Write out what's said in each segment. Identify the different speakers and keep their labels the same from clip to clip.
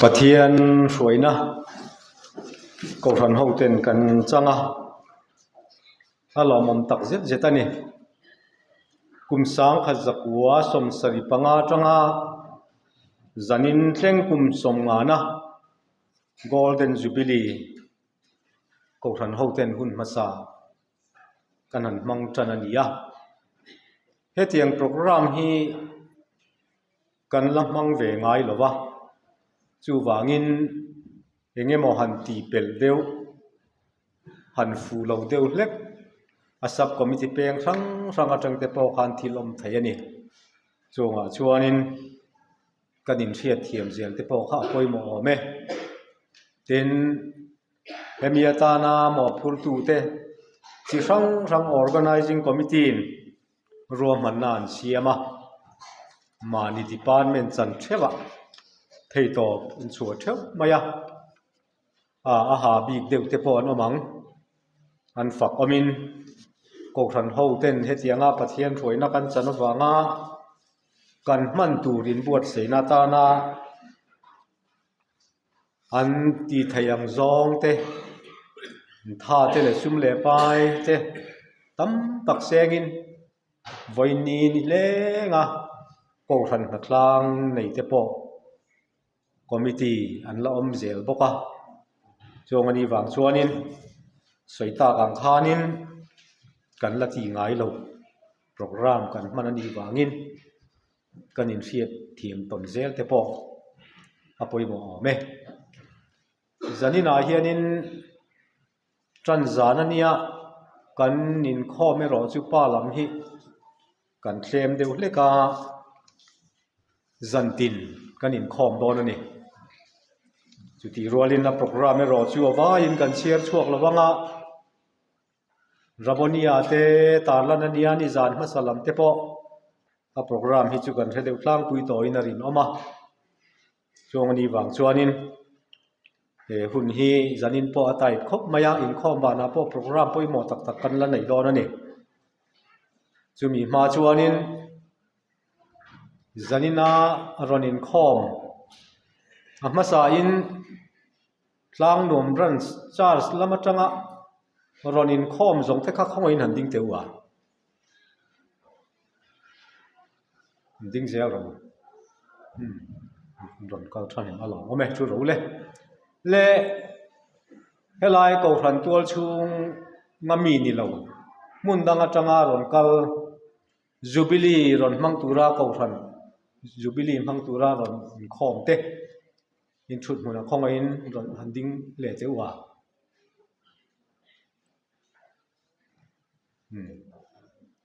Speaker 1: ปะเทียนสวยนะก็ทันเฮาเต้นกันจังอ่ะลอมมตักเจ็ดนี่กุมสังขจักวัวสมสริปังอาจังอ่ะจันินเทงกุมสมงานะ Golden Jubilee ก็ทันเฮาเต้นหุ่นมาซากันหันมังจันนี่อ่ะเฮ็ดอย่างโปรแกรมฮีกันละมังเวงไงหรอวะจูวางินเองมอหันตีเปลเดียวหันฟูเหลาเดียวเล็กอาศับคอมมิตี้เปียงทั้งจังเตปอคันที่ลมไทยนี่จงชวนินกันอินเชียเทียมเสียงเตปอข้าคอยหมอเมเต็นเฮมีตานาหมอพูดตูเตที่ทั้ง organizing committee รวมมันนานเชียมานิติปานเมนจันเทวะเทยตอบอินชัวเทวมายาอาหาบีกเดียวเตปอนอมังอันฝักอมินก็ทันเฮาเต้นเฮตียงอาปะเทียนถวยนักันจันวางากันมันตูรินบวชเสนาตานาอันตีทยังซองเตท่าเตเลซุมเลไปเตตั้มตักเซงินวัยนี้นี่เลงะก็ทันนักลางในเตปอคอมมิตี้อันละเจลบกะจงอันนี้วางชวนินสวยตากังขานินกันละที่ง่ายเราโปรแกรมกันมันอันนี้วางินกันอินเฟียเทียมตนเจลเตปออภัยบ่เมจันนี่นาเฮียนินจันจานันเนี่ยกันนินข้อไม่รอจุป้าลำฮีกันเคลมเดียวเล็กาจันตินกันนินข้อมโดนนี่จุดที่รัวลินนะโปรแกรมไม่รอชัวว่าอินกันเชียร์ช่วงระวังอ่ะรับบนีอาเตตาลันนีอานิจานมาสลัมเตปอโปรแกรมฮิจุกันเทเดวคลางคุยต่ออินารินออกมาช่วงนี้วางชวนินหุ่นฮีจันินปออัตายครบมายาอินข้อมบานาปอโปรแกรมปอยหมอตักกันละไหนดอนนี่จุมีมาชวนินจันินารอนินข้อมมาสาอินคลางหนุ่มรันชาร์ลละมาจังอ่ะรอนินข้อมส่งเทค่าข้องอินหันดิ้งเตวะดิ้งเสียเรารอนก็ท่านเห็นอะไรโอ้แม่ช่วยรู้เลยเล่เฮลัยก็ทันตัวชุงงามีนี่เรามุนดังจังอ่ะรอนก็จูบิลีรอนมังตุระก็ทันจูบิลีมังตุระรอนข้อมเตอินชุดมันข้องอินรอนหันดิ้งเละเตวะ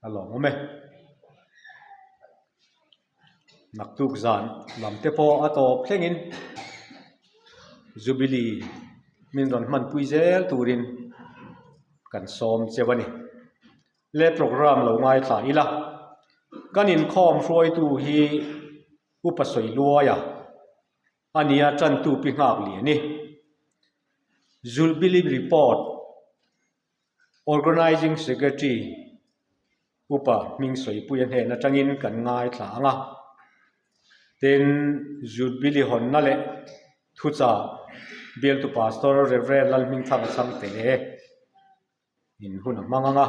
Speaker 1: อะไรโอ้แม่นักตุกจานลำเตปออัตโอเพลงินจูบิลีมินรอนมันปุยเซลตูรินกันซ้อมเจวันนี้เล่โปรแกรมเราง่ายขาอีละกันอินคอมฟลอยตูฮีอุปสรรคลัวยาอันนี้จันตูปิงากเลียนี่จูบิลีรีพอร์ต organizing secretary อุปมิงสวยปุยเห็นจังอินกันง่ายขางะเต็นจูบิลีหอนนั่นแหละทุจ่าเบลตุปาสตอร์เรเวลลัลมิงทังสังเตอินหุ่นมังงะ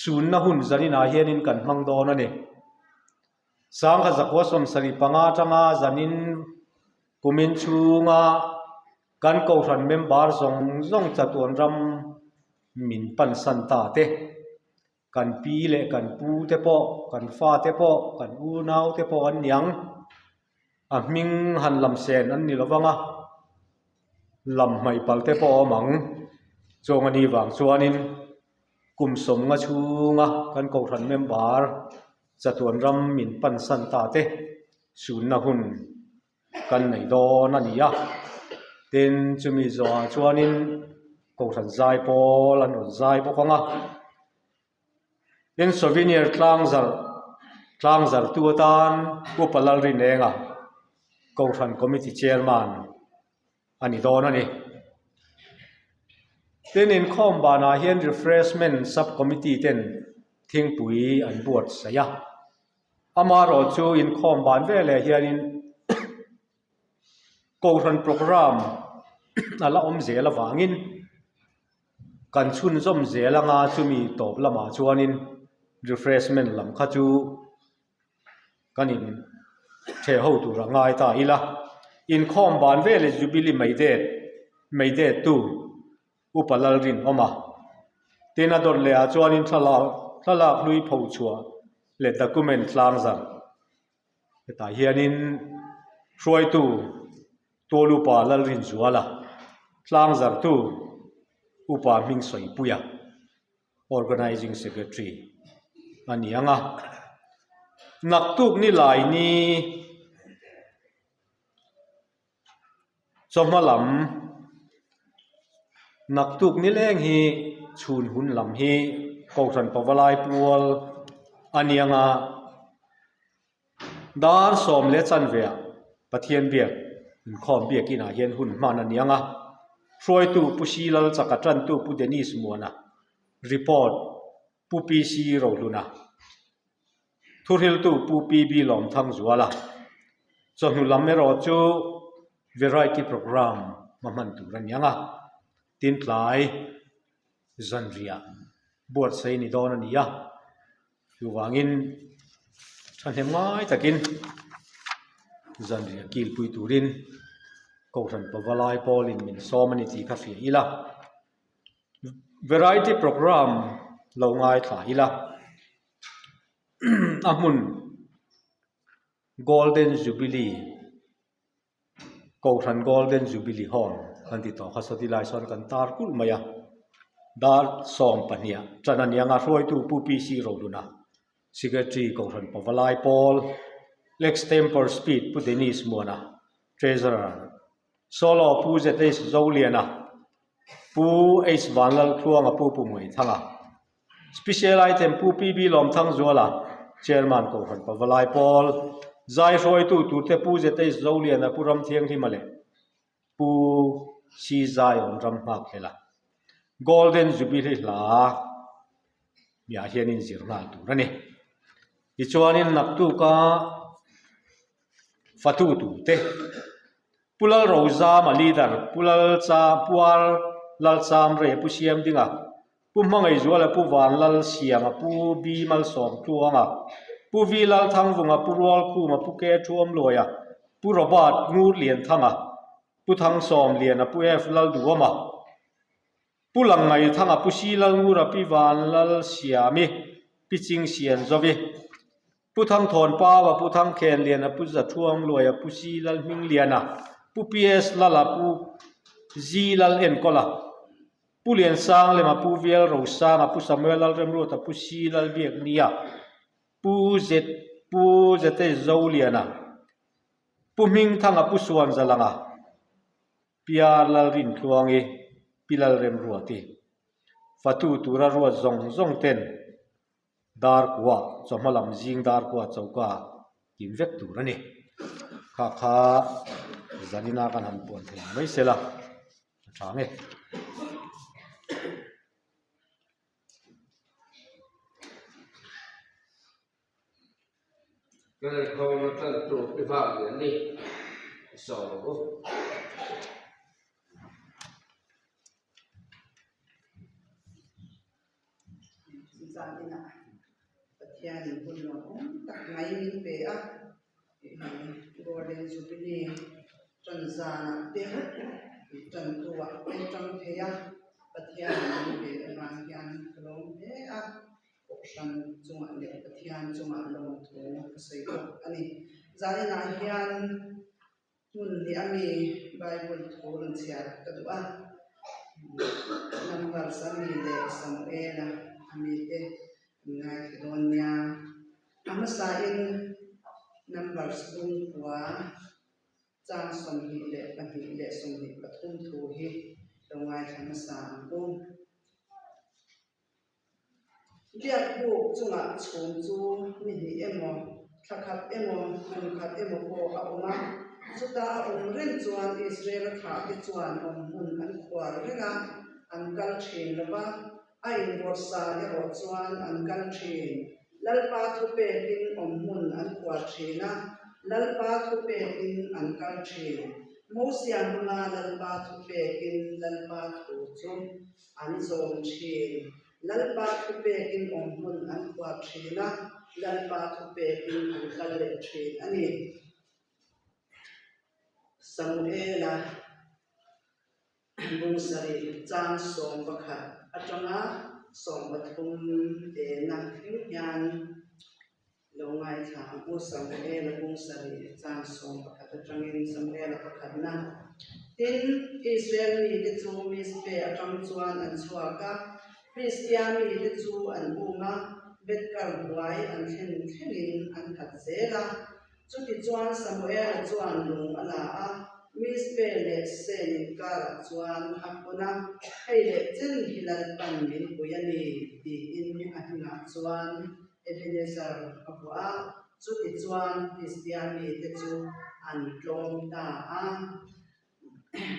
Speaker 1: ศูนย์นะหุ่นจันินาเฮียนินกันมังโดนั่นเองสังขจักรวสมสริปังอาจังอาจันินกุมินชูงากันเกาทันเมมบาร์ซงจัตุนรำมินปันสันตาเตกันปีเละกันปูเตปอกันฟ้าเตปอกันอูนาวเตปออันยังมิงหันลำเซนอันนี้ละวังอ่ะลำไม่ปัลเตปอมังจงอันนี้วางชวนินกุมสมงะชูงะกันเกาทันเมมบาร์จัตุนรำมินปันสันตาเตศูนย์นะหุ่นกันไหนดอนั่นนี่อ่ะเต็นจะมีจอชวนินเกาทันใจปอลันใจปอของอ่ะเป็นโซเวเนียร์คลางซาร์ตัวตานอุปลารินเองอ่ะกองทันคอมมิตี้เชียร์มันอันนี้โดนนั่นเองเต้นอินคอมบานาเฮียนรีเฟรชเมนต์ซับคอมมิตี้เต้นทิ้งปุ๋ยอันบวชเสียอามารอจูอินคอมบานเวลเฮียนิน ko ran program ala zela wangin kan chun zom zela nga chumi top lama chuanin refreshment lam kha chu kanin the ho tu rangai ta ila in khom ban vele jubilee meide tu upalal rin oma tena dor le a chuanin thala lui pho chua le document tlang zar ta hianin roi tu tolu pa lal rin zuala tlang zar tu upa ming soi puya organizing secretary anianga naktuk ni lai ni somalam naktuk ni leng hi chun hun lam hi kawtran pawalai pual anianga dar som le chan vea pathian biak in khom biak ina hian hun man anianga roi tu pusilal chakatran tu pu denis muana report pu pc ro luna thurhil tu pu pb lom thang zuala chonu lamme ro chu variety program maman tu ranyanga tin tlai zanria bot sei ni don ania yuwangin thanem ngai takin zanria kil pui turin kawtran pawalai polin min somani ti kha fi ila variety program lo ngai thla ila amun golden jubilee kawtran golden jubilee hall kan ti to khasati lai son kan tar kul maya dar som pania chananianga roi tu pu pc ro duna secretary kawtran pawalai pol lex temper speed pu denis muana treasurer solo pu zetes zoliana pu ace vanlal thuanga pu moi thanga special item pu pb lom thang zola chairman kawtran pawalai pol zai roi tu te pu zetes zoliana puram thiang thi male pu si zai on ram mak hela golden jubilee la ya hianin zirna tu rani ichuanin naktu ka fatu tu te pulal roza ma leader pulal cha pual lal cham re pu siam dinga pu mangai zuala pu wan lal sianga pu bi mal som tuanga pu vi lal thang vunga pu rol khu ma pu ke thuam loya pu robat ngur lian thanga pu thang som lian pu f lal duama pu langai thanga pu si lal ngura pi wan lal siami pi ching sian zovi pu thang thon pa wa pu thang khen lian pu za thuam loya pu si lal ming liana pu ps lala pu zi lal en kola pu lian sang le ma pu vial ro sang pu samuel lal rem ro ta pu si lal biak nia pu zete zoliana pu ming thanga pu suan zalanga piar lal rin thuangi pilal rem ruati fatu tura ruwa zong ten dar kwa somalam jing dar kwa chauka invek turani kha zanina kan han pon the mai sela thange
Speaker 2: cái khâu nó tân trụ cái phạm đến đi sổ
Speaker 3: Zanina Patian Puno tak ngai min pe a golden jubilee Tanzana te tan tuwa tan theya Patian min pe rangyan long pe a option chunga le Patian chunga long thu sei ko ani zanina hian mun ni ami bible thurun sia kadua number sami le samuela amite ngai donya amasa in numbers dung kwa chang som hi le pani le som hi pathum thu hi dongai thamasa ko liat bu chunga chhum chu ni hi emo thakhat emo mun khat emo ko auma chuta ren chuan israel kha ti chuan mun an khwar renga ankal thin lova ai borsa le ro chuan ankal thin lalpa thu pe tin mun an khwar thina lalpa thu pe tin ankal thin มูเสียงนาลันบาทุเปกินลันบาทุจุมอันทรงชีลันบาทุเปกินองมุนอันกว่าชีนะลันบาทุเปกินอันกัลเลชีอันนี้สมุเอลาบุษรีจางสมบัติอาจารย์สมบัติทุมเดนักพิญญาณลงไงถามผู้สมุเอลบุษรีจางสมบัติอาจารย์สมุเอลประคับนั้นทินอิสราเอลมีที่จูมิสเปอาจารย์จวนอันสวากับคริสเตียนมีที่จูอันบูมาเบ็ดกัลไวอันเข่งอินอันขัดเซลาจุดที่จวนสมุเอลจวนลงอลามิสเปเลเซนิกาจวนฮักบุนาให้เลเจนฮิลัลปันมินปุยนีดีอินมิอันงาจวนเอเบเนซาร์อับวาจุดที่จวนคริสเตียนมีที่จูอันตรงตา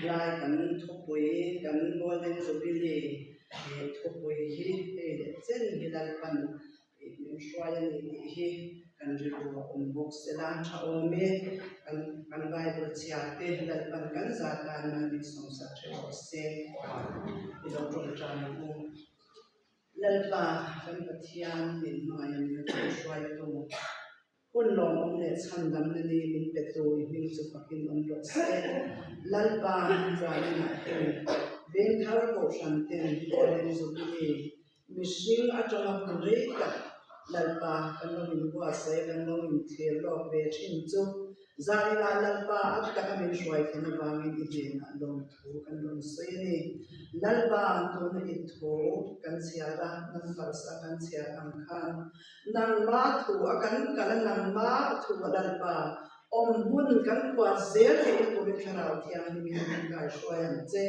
Speaker 3: ลายกันทุกปุยกันโมเดลจุบิลีทุกปุยฮีให้เลเจนฮิลัลปันมินช่วยนีฮีกันจะดูบุกเสดานชาวเมกันไว้บริจาคเต็มแล้วกันจากการนั้นมีสมศักดิ์เชื่อเสียที่เราตรงใจกูแล้วกันปฏิญาณมินมายังมีช่วยตัวคนลองเนชันดำนี้มินเป็นตัวมินจะพักินอันรสเสียแล้วจะไม่หนักเลยเบนทาวร์โคชันเต็มที่เรียนสุดที่มิชิงอาจจะมาบริจาคlalpa kanon bua se kanon thel lo be thin chu zanila lalpa akta kamin shwai thena wangin idin alom thu kanon se ni lalpa ton itho kan siara nan farsa kan siara khan nang ma thu akan kala nang ma thu lalpa om hun kan kwa zel he ko be khara thiam ni min ka shwai che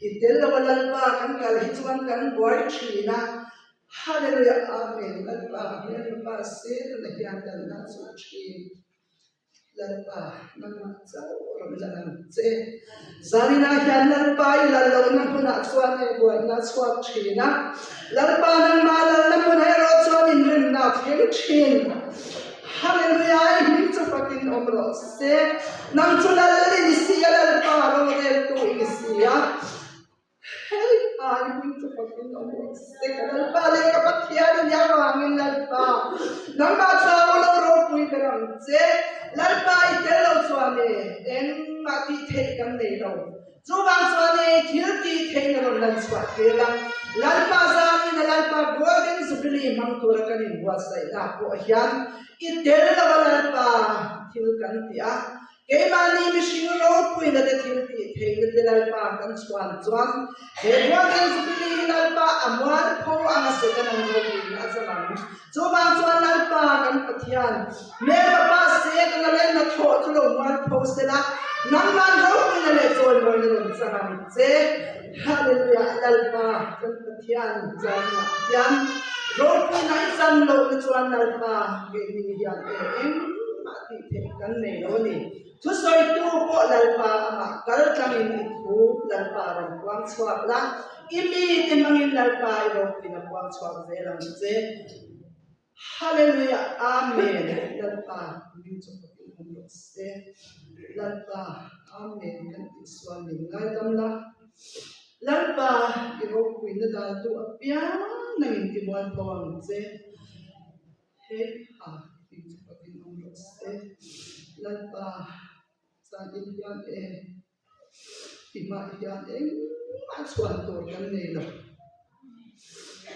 Speaker 3: itel lalpa kan kal hichuan kan boy thina Hallelujah, Amen. Lalpa, lalpa, sir, nagyandan na suci. Lalpa, nangmatsaw, ramdanan, se. Zarina yan lalpa, ilalaw ng punaksuan ay buwan na swak china. Lalpa ng malal na punayarotsuan inrin na chin. Hallelujah, hindi sa pakin omros. Se, nang sulalin siya lalpa, rorel to isiya. Ay, hindi sa pakin omros. Se, lalpa, le kapatyan niya wangin lalpa. Nang matsaw lang ropoy karang. Se, lalpa itelaw suwane, en mati tekan nelaw. Zubang suwane, tilti tengaw lanswat kelang. Lalpa sami na lalpa golden subili mangtura kanin buwasay na po yan. Itelaw lalpa tilkan tiya. Kay mani mishing ropoy na tilti tengaw lalpa kan swan swan. Kay golden subili lalpa amuan po ang asetan ng ropoy na asamang. Zubang suwan lalpa kan patyan. Meron pa siya kung alin na tulong one post nila. Nang man ropoy na leton mo nilong sa kamit. Hallelujah, lalpa kan patyan. Zana yan. Ropoy na isang loob na suwan lalpa. Ganyan yan. Matitekan na yun eh. Tusoy ito po lalpa ama. Karat lang ito lalpa rin. Kuwang swak lang. Imitin mangin lalpa. Ropoy na kuwang swak zelang zet. Hallelujah, Amen. Lalpa, Bidyo Pagkakong se. Lalpa, Amen. Ganti swami ngay damla. Lalpa, irokoy na dato apyan nangintimuan pawang se. He, Bidyo Pagkakong se. Lalpa, sa ilyan ima yan maswan to kan nila.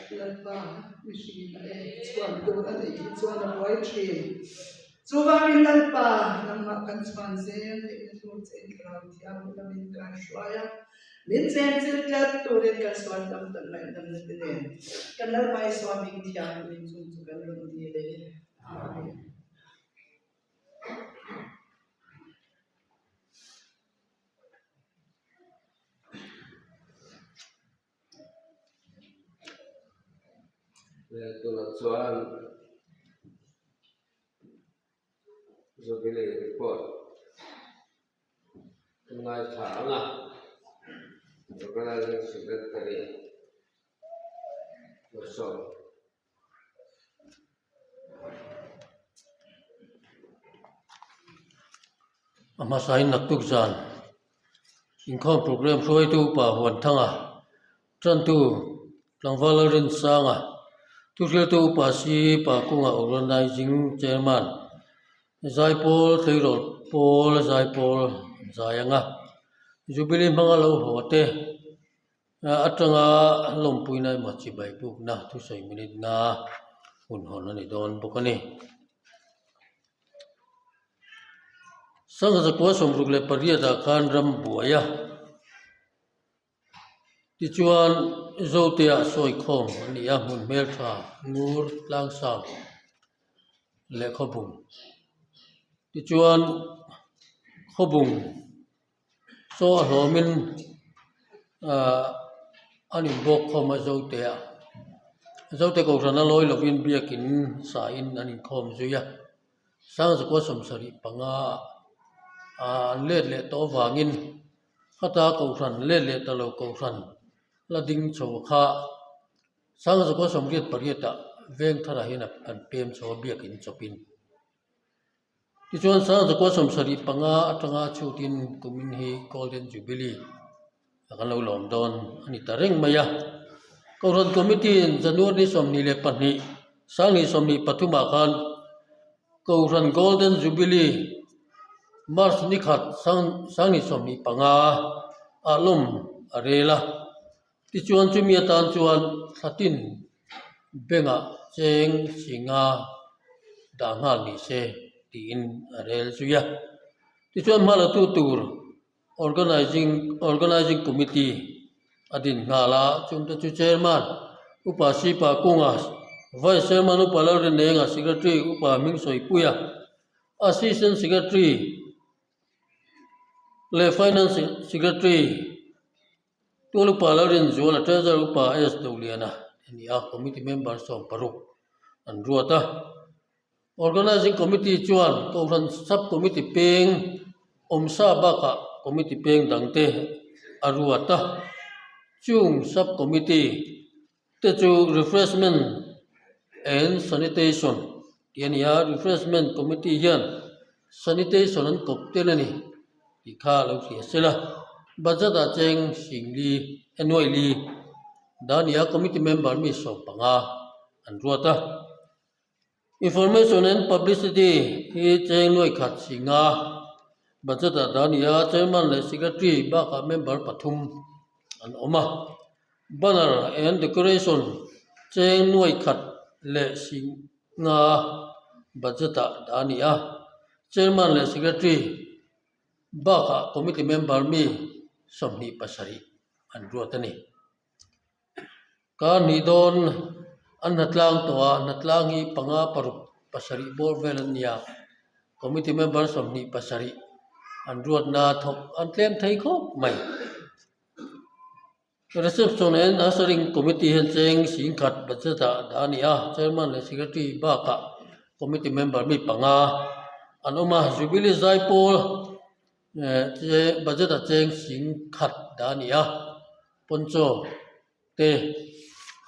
Speaker 3: Lalpa, machine swan do and swan of white tree. So in lalpa, nang makan swan zen, ito sa ground yan, namin ka shwaya. Minsan sila turin ka swan dam natin. Kanal pa swan bing tiyan, minsan sugan ng dili. Amen.
Speaker 2: Tunachuan Zubili report Tungai Chana Organizing Secretary Masol
Speaker 4: Amasahin na tugsan income program froi tu pa hon thanga tran tu langwalarin sanga tu ria tu pa si pa kunga organizing chairman zaipol thairol pol zaipol zayanga jubilee mangalo hote atanga lompuinai machi bai bu na tu 6 minute na hun hon ani don bokani sang zakwa somruk le paria da khan ram buaya ti chuan zotia soi khom ani a mun mel tha ngur lang sam le khobung ti chuan khobung so hlomin ani bok khoma zotia zote ko rana loi lovin biakin sa in ani khom zuya sang zakwa somsari panga let le to wangin khata ko ran le talo ko ran la ding cho kha sang zakwa somriat pariata veng thara hina an pem cho biakin chopin ti chuan sang zakwa somsari panga atanga chutin kumin hi golden jubilee akan lo lom don ani tareng maya koran committee january somni le pani sangi somni pathuma khan koran golden jubilee mars nikhat sangi somni panga alum arela ti chuan chumia tan chuan thatin benga cheng singa dangal ni se tin arel suya ti chuan mala tu tur organizing committee adin ngala chumta chu chairman upasi pa kunga vice chairman upala renenga secretary upa ming soi puya assistant secretary le finance secretary tolu pala ren zola treasurer upa s doliana ni a committee member som paruk an ruata organizing committee chuan koran sub committee peng omsa baka committee peng dangte aruata chung sub committee te chu refreshment and sanitation tiania refreshment committee hian sanitation an koptelani ikha lo thia sela budget a cheng singli annually dania committee member mi so panga an ruata information and publicity hi cheng loi khat singa budget a dania chairman le secretary baka member pathum an oma banner and decoration cheng loi khat le singa budget a dania chairman le secretary baka committee member mi somni pasari an ruatani ka ni don an natlang towa natlangi panga paruk pasari borvel ania committee member somni pasari an ruat na thok an tlem thei khop mai reception and ushering committee hen cheng singkhat bachata dania chairman le secretary baka committee member mi panga an oma jubilee zaipol che bachata cheng singkhat dania poncho te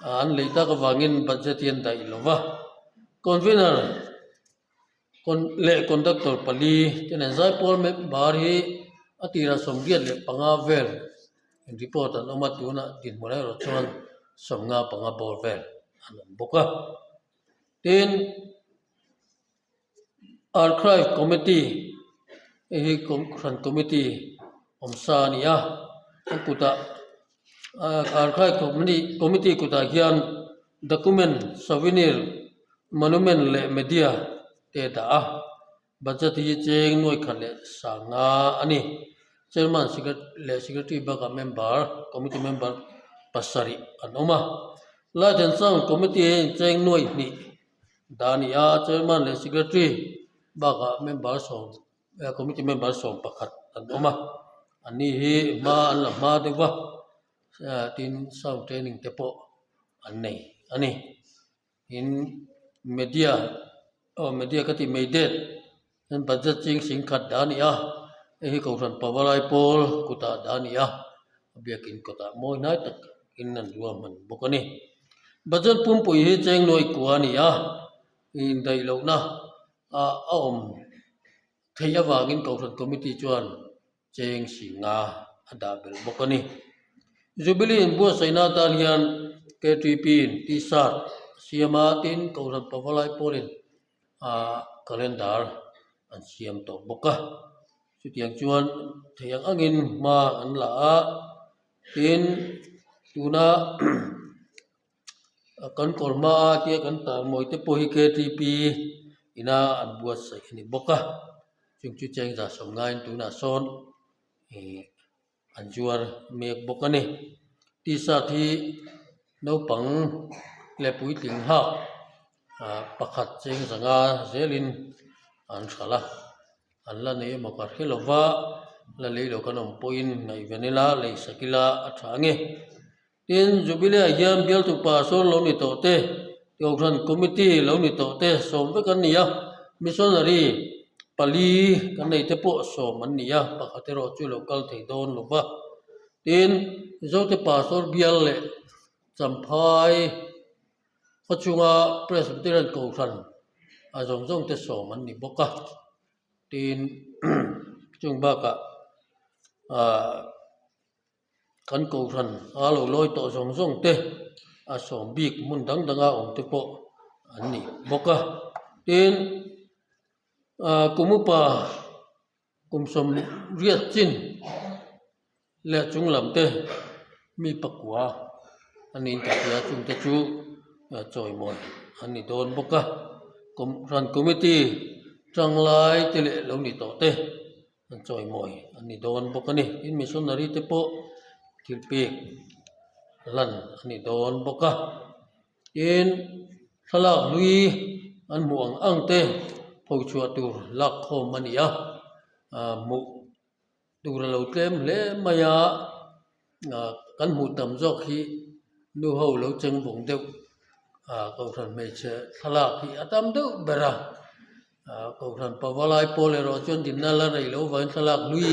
Speaker 4: an leita ka wangin budgetian dai lova convener le conductor pali ten zaipol me bari atira somgiat le panga vel report an oma tuna din molai ro chuan somnga panga bor vel an boka tin archive committee hi kran committee omsania kuta archive committee kuta hian document souvenir monument le media te da budget hi cheng noi khale sanga ani chairman secretary baka member committee member pasari anoma la den sang committee cheng noi ni dania chairman le secretary baka member som committee member som pakhat anoma ani hi ma la ma dewa tin sound training tepo anei ani in media kati meidet en budget ching singkhat dania hi ko ran pawalai pol kuta dania biakin kota moi nai tak innan ruam man bokani budget pumpui hi cheng noi kuania in dai lo na a om theya wangin ko ran committee chuan cheng singa adabel bokani jubilee in bua saina talian KTP tisat siamatin kauran pawalai polin kalendar an siam to boka sutiang chuan theyang angin ma an la a tin tuna kan korma ti kan tar moi te pohi KTP ina an buat sai ni boka chung chu cheng za som ngai tuna son an juar mek bokani ti sa thi no pang le pui ting ha pakhat cheng zanga zelin an khala an la nei ma ka helova la le lo kanom poin nai venela le sakila athange tin jubilee hian bial tu pa so lo ni to te Kauran committee lo ni to te som ve kan nia missionary pali kan nei te po som an nia pakhatero chu local thei don lova tin zote pastor bial le champhai khachunga presbyterian Kauran azong te som an ni boka tin chung ba ka kan Kauran alo loi to zong te asom bik mun danga om te po ani boka tin kumupa kumsom riat chin le chunglam te mi pakwa ani ta ya chung te chu choi mon ani don boka ran committee changlai te le lo ni to te an choi moi ani don boka ni in missionary te po kilpe lan ani don boka in thalak lui an muang ang te phauchua tur lak khom ania mu tur lo tlem le maya kan mu tam jok hi nu ho lo cheng bong deu Kauran me che thalak hi atam deu bera Kauran pawalai polero chon din na la rei lo van thalak lui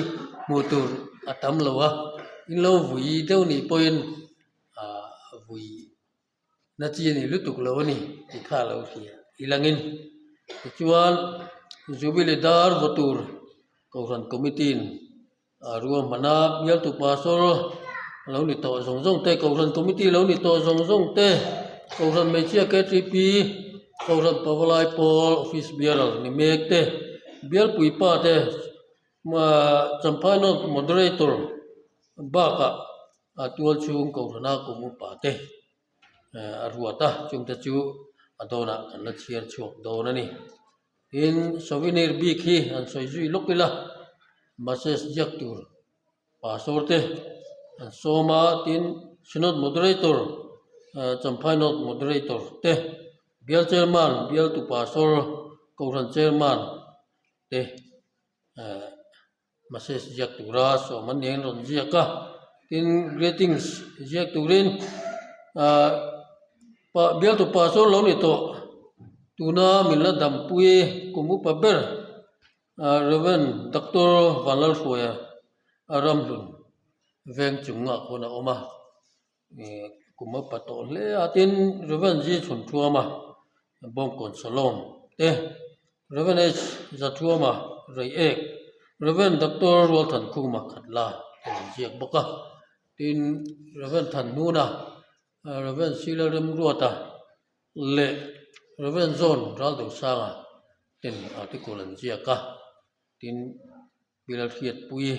Speaker 4: mu tur atam lo wa in lo vui deu ni poin vui na chi ni lutuk lo ni ti kha lo hi ilangin chuan jubilee dar votur Kauran committee ruam mana bial tu pastor lo ni to zong te Kauran committee lo ni to zong te Kauran mechia KTP Kauran pawalai pol office bearer ni mek te bial pui pa te ma champano moderator baka atual chung Kaurana kumu pa te arwata chung te chu adona kan la chiar chok dona ni in souvenir bik hi an soi zui lokila mases jak tur pastor te an soma tin synod moderator champhainot moderator te bial chairman bial tu pastor Kauran chairman te mases jak tura so man yen ron jiaka tin greetings jak turin bial tu pastor lo ni to tuna mila dampui kumu paber Reverend Dr. Vanlal Foya Aramlun veng chunga kona oma kuma patol le atin Reverend ji chun thuama bom kon salom te Reverend H zathuama rei ek Reverend Dr. Walton kuma khatla jiak boka tin Reverend Than Nuna Reverend Silarem Ruata le Reverend Zon Raldo Sanga tin artikulan jiaka tin bilal hiat pui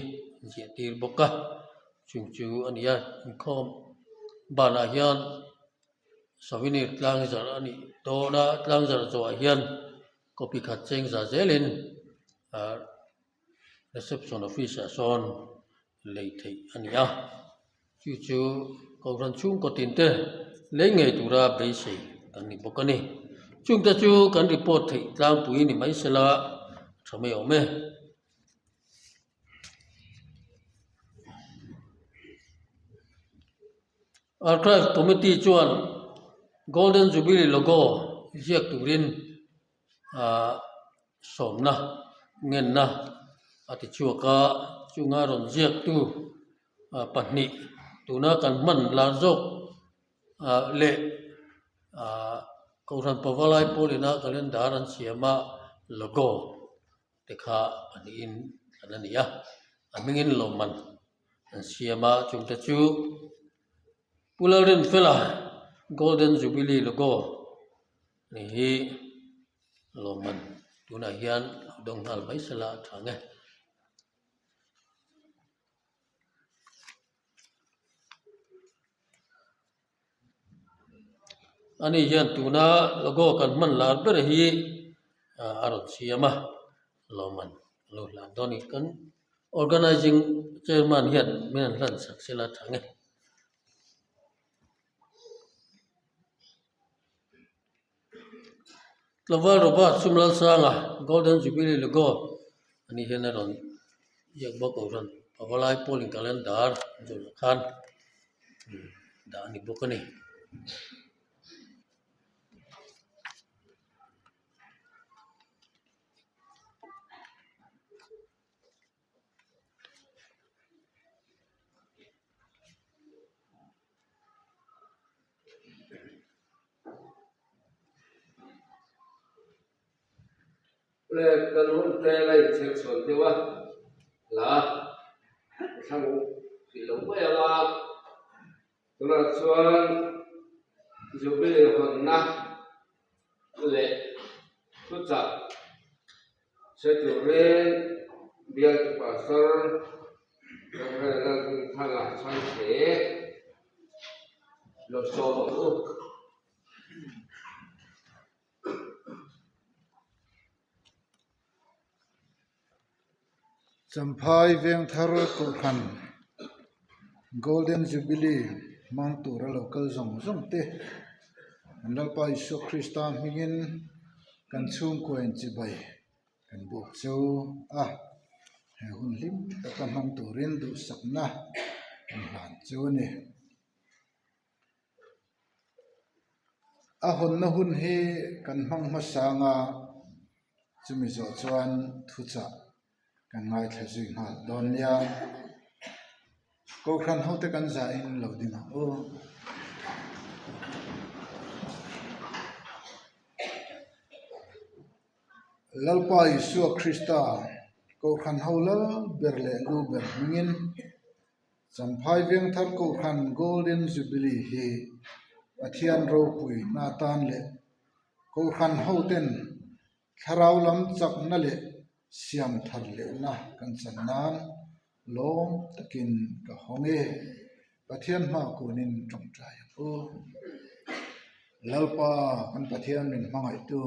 Speaker 4: jiatir boka chungchu ania khom bana hian souvenir tlang zar ani dona tlang zar zo hian copy khat cheng za zelin reception office son lei thei ania chu Kauran chung ko tin te lenge tura be sei ani bokani chung ta chu kan report thei tlang pui ni mai sela thame ome Archive committee chuan Golden Jubilee logo jiak turin somna ngenna ati chuaka chunga ron jiak tu pahni tuna kan man larzok le Kauran pawalai polina kalendar an siama logo tekha ani in anania amingin loman siama chung ta chu pularin fela golden jubilee logo ni hi loman tuna hian dong hal mai sala thange ani hian tuna logo kan man lar ber hi aron siama loman lo lan doni kan organizing chairman hian men lan saksela thange Lawal roba sumlal sanga golden jubilee logo ani hian aron yak bok oran pawalai polling calendar jol khan da ani bokani
Speaker 2: le kan hun te lai chek son te wa la sang si lo ba ya la tuna chuan jubilee hon na le tu cha se tu ren bia tu pastor ra la thala sang se lo so lo
Speaker 5: Sampai veng thar ko khan golden jubilee mang tura local zong zong te andal pa isu krista mingin kan chung ko en chi bai kan buk chu he hun lim ta mang turin du sakna kan han chu ni hon na hun he kan mang ma sanga chumi zo chuan thu cha kan ngai thazui ma don ya ko khan hote kan za in lo ding o lalpa isu krista ko khan holal berle lu ber mingin samphai veng thar ko khan golden jubilee he athian ro pui na tan le ko khan hoten tharau lam chak na le siam thar le na kan chanan lom takin ka honge pathian ma kunin tong trai o lalpa kan pathian min mangai tu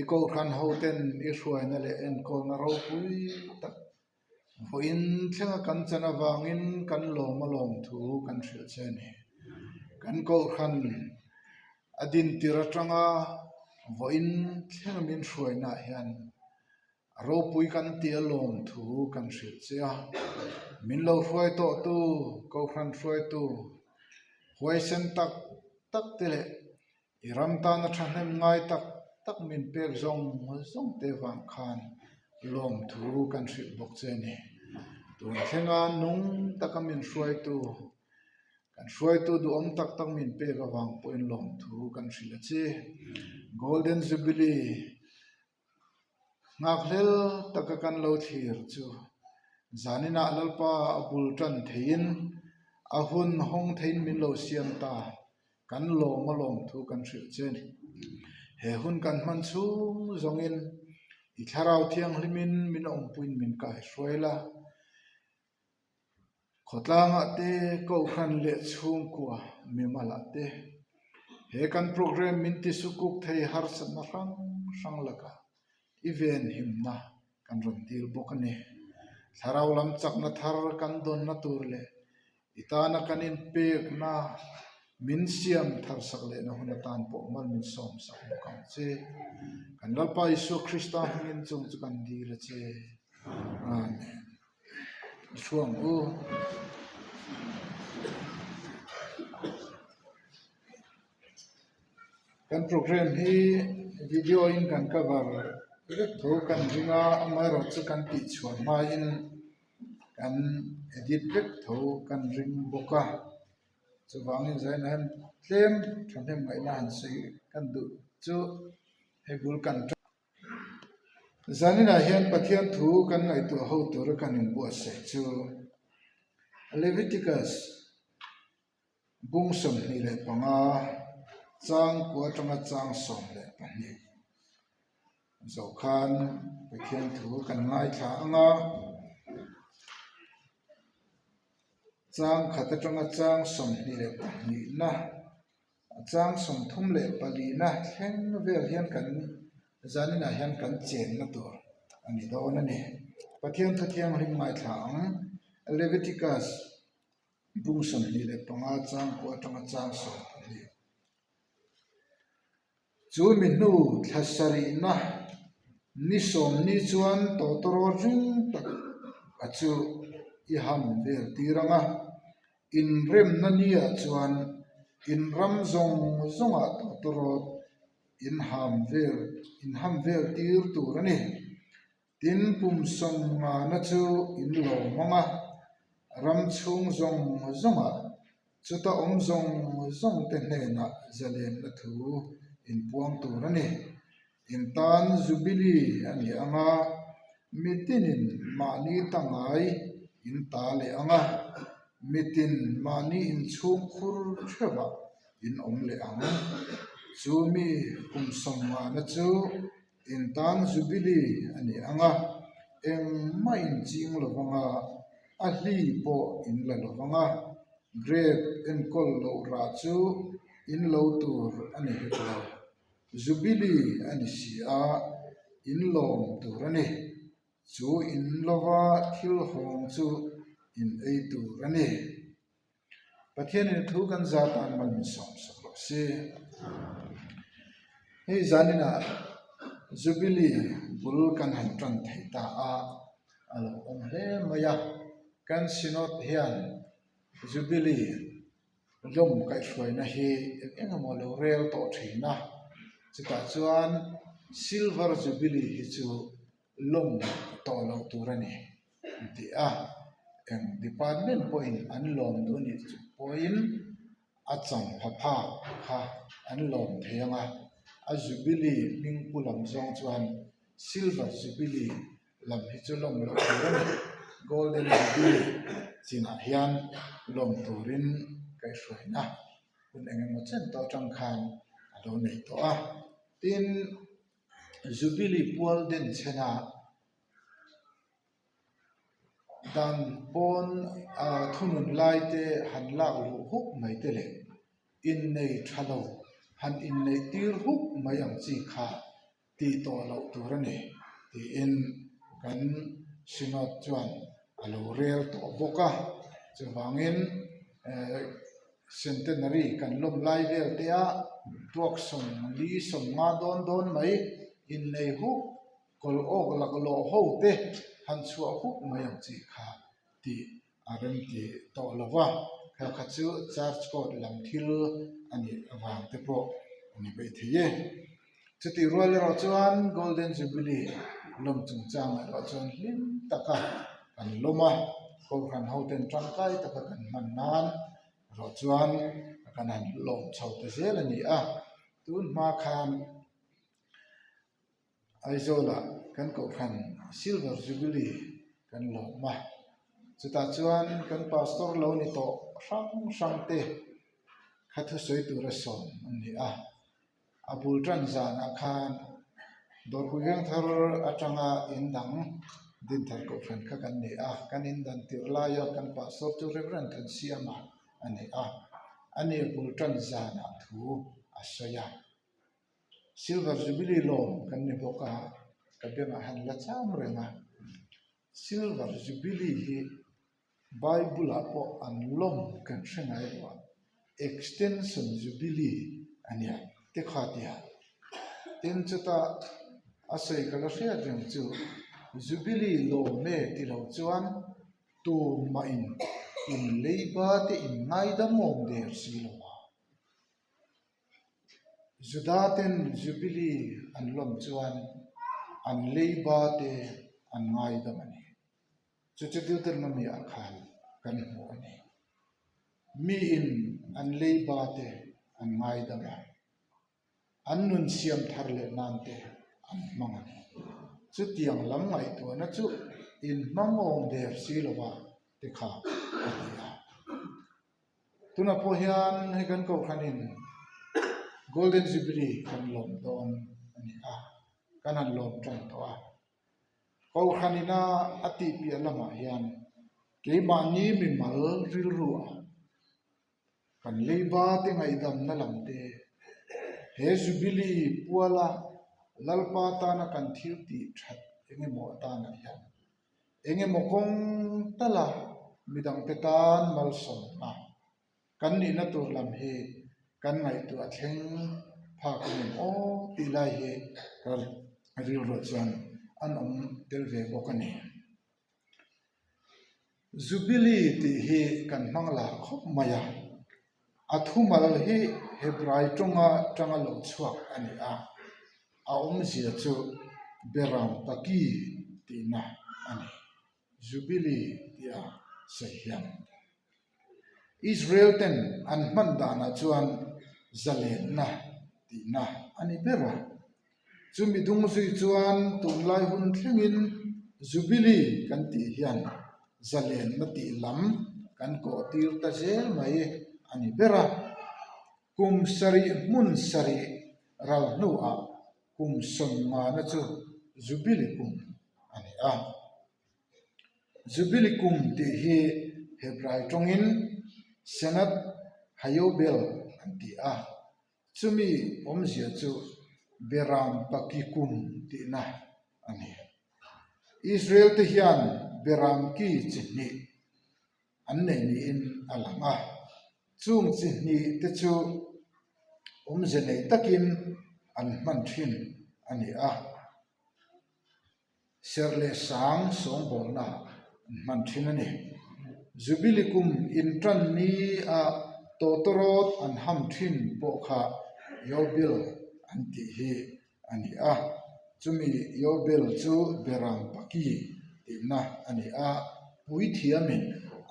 Speaker 5: iko khan hoten ishuai na le en ko na ro pui tak ho in thenga kan chana wangin kan lom alom thu kan thil cheni kan ko khan adin tiratanga ho in thenga min shuai na hian ro pui kan tia lom thu kan thil chia min lo hruai to tu ko khan hruai tu huai sen tak tak tele iram ta na thanem ngai tak tak min pek zong te wang khan lom thu kan thil bok cheni tu thenga nung takamin hruai tu kan hruai tu du om tak tak min pek awang poin lom thu kan thil chi golden jubilee ngaklel takakan lo thir chu zanina lalpa abul tan thein ahun hong thein min lo siam ta kan lo malom thu kan thil chen he hun kan man chu zongin i tharau thiang hlimin min om puin min kai hruaila khotlanga te ko khan le chung kwa mimala te he kan program min ti sukuk thei har san rang sang laka event himna kan ron til bokani tharau lam chakna thar kan don na turle itana kanin pek na min siam thar sakle na huna tan po mal min som sak bokang che kan lalpa isu krista hingin chung chu kan di la che amen chuang u kan program hi video in kan cover tho kan ringa amai ro chu kan ti chuan ma in kan edit vek tho kan ring boka chuwang in zain han tlem thanem ngai na han sei kan du chu hebul kan zanina hian pathian thu kan ngai tu ho tur kan in bu se chu Leviticus บุงสมนี่เลยปังอาจางกัวจังจางสมเลยปันนี้เจ้าคันไปเขียนถูกันง่ายขาอ่ะจางขัดจังจางสมนี่เลยปันนี้นะจางสมทุ่มเลยปันนี้นะแข่งเวลเฮียนกันจานี่นะเฮียนกันเจนนะตัวอันนี้โดนนั่นเองประเทียนทัดเทียงริมง่ายขา Leviticus บุงสมนี่เลยปังอาจางกัวจังจางสมนี่จูมินูทัศรีนะนิสมนิจวนโตตรอจุงตักอจูอิฮัมเวลตีรังะอินเรมนันนี่จวนอินรัมซงซงะโตตรออินฮัมเวลตีร์ตูรันี่ตินปุ่มสงมานะจูอินโลมังะรัมชุงซงะจุตาอมซงเตนเนนะเจเลนนะทูอินปวงตูรันี่อินตันจูบิลีอันนี้อ่ะมิตินินมานีตั้งไงอินตาเลอ่ะมิตินมานีอินชุงคุรเชบะอินอมเลอ่ะจูมีคุมสมมานะจูอินตันจูบิลีอันนี้อ่ะเอ็งไม่อินจิงหรอกอ่ะอัลลีโปอินละหรอกอ่ะเกรดเอ็นคอลโลราจูอินโลตูร์อันนี้ก็แล้วJubilee อันนี้สิอาอินลมตัวนี้จูอินลวะทิลหงจูอินไอตัวนี้ประเทศนี้ทุกันจาตันมันมีสองสักสิเฮ้ยจานี่นะ Jubilee บุลกันหันตรันไทตาอาลองเล่มายากันสินอดเฮียน Jubilee ลมไก่สวยนะเฮเอ็งมอลเรลโตทีนะจุดจวน Silver Jubilee ฮิจูลมโตลงตัวนี้ที่เอ็ง Department Point อันลมตัวนี้ Point อาจารย์พ่อค่ะอันลมเทียงJubilee มิงปุลำจงจวน Silver Jubilee ลำฮิจูลมลงตัวนี้ Golden Jubilee จีน่าเฮียนลมตัวรินไกสวยนะคุณเอ็งมาเช่นต่อจังคันโดนในตัวทิน Jubilee ปัวเด่นชนะดันปนทุนไล่เตหันลากลูกไม่เตเลอินในทะเลหันอินในตีร์หุกไม่ยังจีขาตีตัวเราตัวนี้ที่อินกันสินอดจวนอาลูเรียลตัวบกจะวางอินcentenary กันลมไล่เวลเตียตัวสมลีสมมาโดนไหมอินในหุกกอลโอกลักโลโฮเตหันชัวหุกไม่ยังจีขาที่อารมณ์ที่ต่อละว่าเขาขัดชื่อ Church Court ลำทิลอันนี้วางเตโปอันนี้ไปที่จุดที่รัวเราจวน Golden Jubilee ลมจุงจางเราจวนลิมตะกันอันลมเขาขันเขาเต็นจังไกตะกันมันนานเราจวนกันหันลมชาวตะเซลนี่ตุนมาคันไอโซล่ากันก็ขัน Silver Jubilee กันลมมาจุดตาจวนกันพาสตอร์เรานี่โตสังเตขัดสวยตัวระสมอันนี้อาบุลตรันจานาคันโดยคุยกันทาร์อาจังอินดังดินทาร์ก็ขันกันนี่กันอินดังติรลายกันพาสตอร์จูเรเบรันกันเสียมาอันนี้บุลตรันจานาทูอาศยา Silver Jubilee ลมกันนี่พวกกันเป็นอาหารละจามเรงSilver JubileeฮีBible อ่ะพออันลมกันเช่นไงวะ Extension Jubilee อันนี้เทขาดีตินจุดอาศัยกันแล้วเสียจังจู Jubilee ลมเมติเราจวนตัวมาอินเลบาเตอินไงดามองเดอร์สิลวะจุดาเต็น Jubilee อันลมจวนอันเลบาเตอันไงดามันนี่จุดเดียวกันมันมีอาคารกันหัวนี่มีอินอันเลบาเตอันไงดามันอันนุนเสียมทาร์เลนันเตอันมังจุดยังลำไงตัวนั่นจุดอินมังองเดอร์สิลวะ ติขาตุนาโพเฮียนให้กันก็คันิน Golden Jubilee กันลมตอนอันนี้กันหันลมจังตัวก็คันินาอติเปียละมาเฮียนเกบานีมีมัลริลรัวกันเลยบาติงไอดำนั่นลำเตเฮจูบิลีปัวละลัลปาตานะกันทิลติชัดเองโมตานะยันเองโมคงตะละมิดังเปตานมัลสมนะกันนี่นะตัวลำเฮกันไงตัวเชงพากันโอติไลเฮกันริลรัวจันอันเดลเวบอกกันนี่จูบิลีติเฮกันมังลาคบมายาอัทุมาลเฮเฮบรายจงa lo chuak ani a zia chu beram taki tina ani jubilee tia sahiam Israel ten an mandana chuan zalen na tina ani bera chumi dung sui chuan tunglai hun thlengin jubilee kan ti hian zalen na ti lam kan ko tir ta zel mai ani bera kum sari mun sari ral nu kum son ma na chu jubilee kum ani jubilee kum ti hi hebrai tongin senat hayobel anti chumi omzia chu beram pakikum ti na ani Israel te hian beram ki chini anne ni in alanga chung chi ni te chu omzenei takin an man thin ani serle sang song bolna man thin ani jubilee kum in tran ni totorot an ham thin po kha yobil anti hi ani chumi yobil chu beram paki tina ani pui thiamin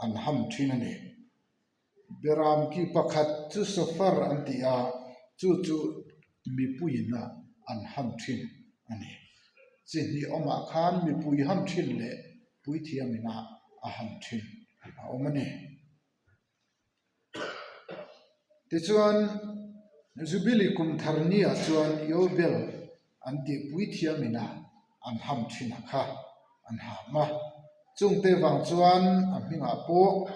Speaker 5: an ham thin ani beram ki pakhat chu safar antia chu mi puina an ham thin ani chini oma khan mi pui ham thin le pui thiamina a ham thin omani tichuan jubilee kum tharnia chuan yobel anti pui thiamina an ham thin kha an ha ma chungte wang chuan a minga po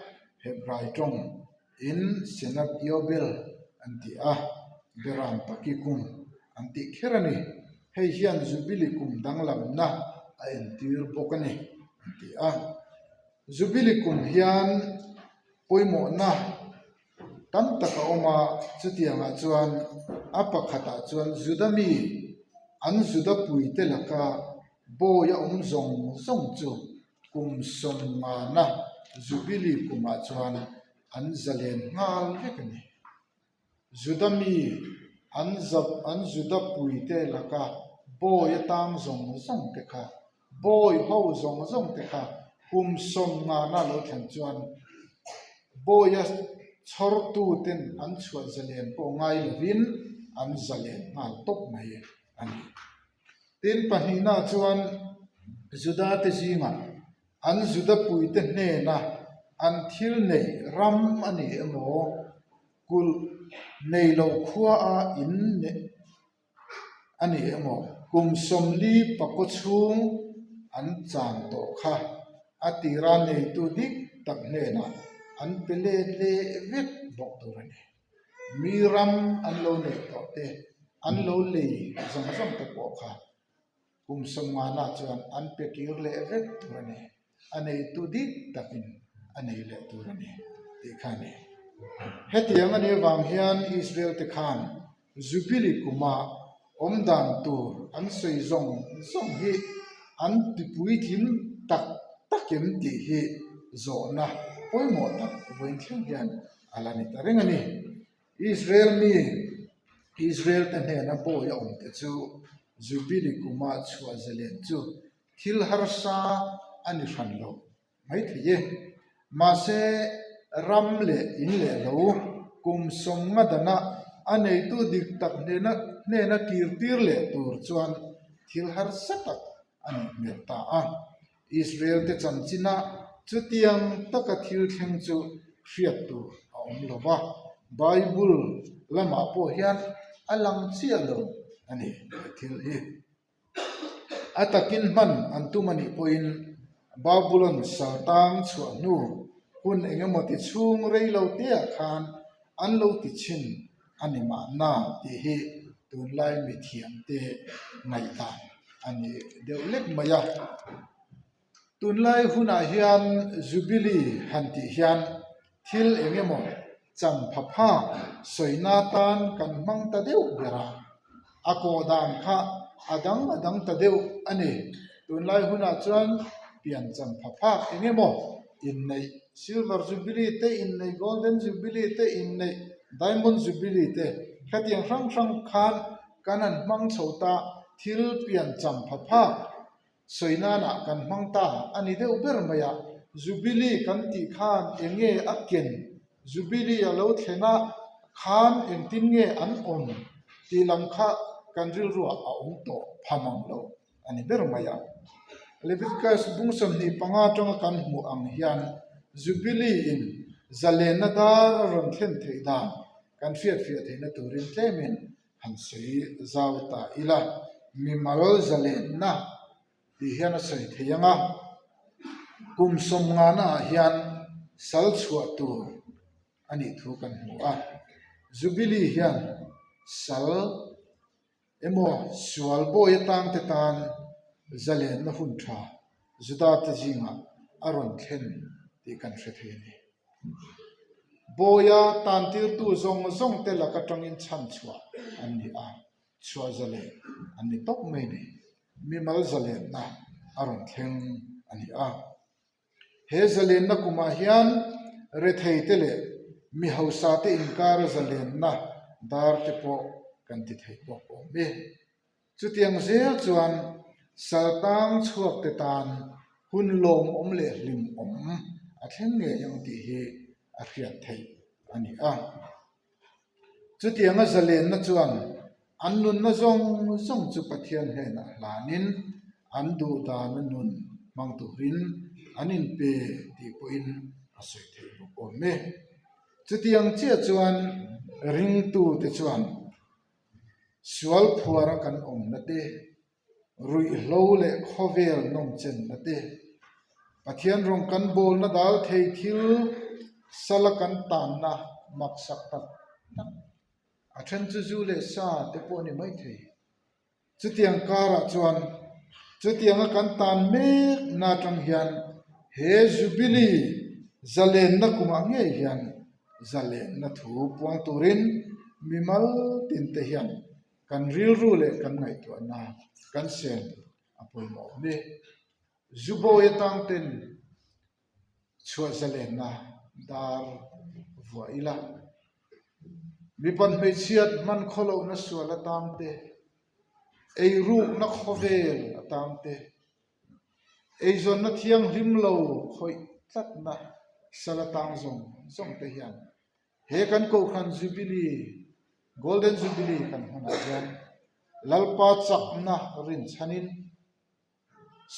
Speaker 5: hebrai tong in senat yobel anti beram pakikum anti kherani hei hian jubilee kum danglam na a entir pokani anti jubilee kum hian poimo na tam taka oma chutianga chuan apakhata chuan judami an juda puite laka boya zong chu kum som na jubilee kuma chuan an zalen ngal vekani judami an juda puite laka boy tang zong te kha boy ho zong te kha kum som na lo than chuan boy chhor tu ten an chhuat zalen po ngai lovin an zalen ngal top mai ani tin pahina chuan juda te jinga an juda puite hne na an thil nei ram ani emo kul nei lo khua in ne ani emo kum somli pakochung an chan to kha atira nei tu dik tak ne na an pele le vet bok tu rani miram an lo ne to te an lo le zong te po kha kum somma na chuan an pe kir le vet tu rani anei tu dik takin anei le tu rani ti khani hetiang ani wang hian Israel te khan jubilee kuma omdan tur an sei zong hi an tipui thim takem ti hi zona poimo tak boin thlang hian alani tarengani Israel te ne na po ya om te chu jubilee kuma chua zelen chu thil harsa ani khan lo mai thiye ma se ram le in le lo kum som nga dana anei tu dik tak ne na kirtir le tur chuan thil har satak ani meta Israel te chanchina จุเตียงตะกะทิลเทงจุเรียดตัวองลวะไบเบิลละมาโปเฮียนอลังเชียโลอันนี้ทิลฮีอัตกินมันอันตุมันอีปอินบาบูลอนสาตังชวนูหุ่นเองมติชุงเรยโลเตียคานอันโลติชินอันนี้มานาที่ฮีตุนไลมิเทียมเตไงตาอันนี้เดี๋ยวเล็กมายาตุนไลหุ่นอาเฮียนจูบิลีฮันติเฮียนทิลเองมจำพับผ้าสวยนาตานกันมังตะเดียวเบราอโกดานค่ะอดังตะเดียวอันนี้ตุนไลหุ่นอาจวนเปลี่ยนจำพับผ้าเองมอินในซิลเวอร์จูบิลีเตอินในโกลเด้นจูบิลีเตอินในไดมอนด์จูบิลีเตแค่ที่ยังรังคานกันนั้นมังโซตาทิลเปลี่ยนจำพับผ้าสวยนานะกันมังตาอันนี้เดียวเบรมายาจูบิลีกันติคานเองอักเกนจูบิลีอาโลเทนะคานเองตินอันอมตีลังคะกันริลรัวอาองโตพามังโลอันนี้เบรมายาเลวิกัสบุงสมนีปังอาจงกันหมู่อังเฮียนจูบิลีอินจะเลนดารอนเทนเทดากันเฟียดเฮนตูรินเทมินหันสีจาวตาอิลามีมาลจะเลนนะที่เฮียนใส่เทียงอ่ะกุมสมงานะเฮียนสัลชวตูอันนี้ถูกกันหมู่อ่ะจูบิลีเฮียนสัลเอโมสวลโบยตังเตตันจะเลนนะหุ่นทราจุดาตจิงอ่ะอารอนเทนที่กันเฟเทนีโบยาตันติรตูซงเตละกะตรงอินชันชัวอันนี้ชัวจะเลนอันนี้ตกไม่นี่มีมาลจะเลนนะอารอนเทนอันนี้เฮจะเลนนะกุมาเฮียนเรทเฮเตเลมีเฮาสาเตอินการจะเลนนะดาร์เตโปกันติดให้ปกเบจุดยังเซลจวนสัลตังชวกเตตันหุ่นลมเลลิมอาเทงเงยังตีเฮอาเฟียดไทยอันนี้จุดยังจะเลนนะจวนอันนุนนะจงจุปเทียนเฮนะลานินอันดูดานนุนมังตุรินอันนินเปตีปุอินอาศัยไทยปกเมจุดยังเชื่อจวนริงตูเตจวนสวลพัวรักันนัดเดรุยโลเลขเวลนมเจนนัดเดปะเทียนรงกันโบลนัดดาวเททิลสลักันตานนะมักสักตัดอาเชนจูเลซาเตปนี่ไม่เทจุดยังการะจวนจุดยังกันตานเมกนาจังเฮียนเฮจูบิลีจะเลนนักกุมางเฮียนจะเลนนัทูปวงตุรินมิมัลตินเทียนกันริลรูเลกันไงตัวนากันเซนอภัยหมอเมจูโบยตังเต็นชัวจะเลนนะดาร์วัวอิละมีปันไม่เชียดมันขลุ่นสัวละตามเตไอรูกนักขเวลตามเตไอจนนักเทียงริมโลคอยตัดนะสละตามส่งเทียนเฮกันโกขันจูบิลีGolden Jubilee kan hana jan lalpa chakna rin chanin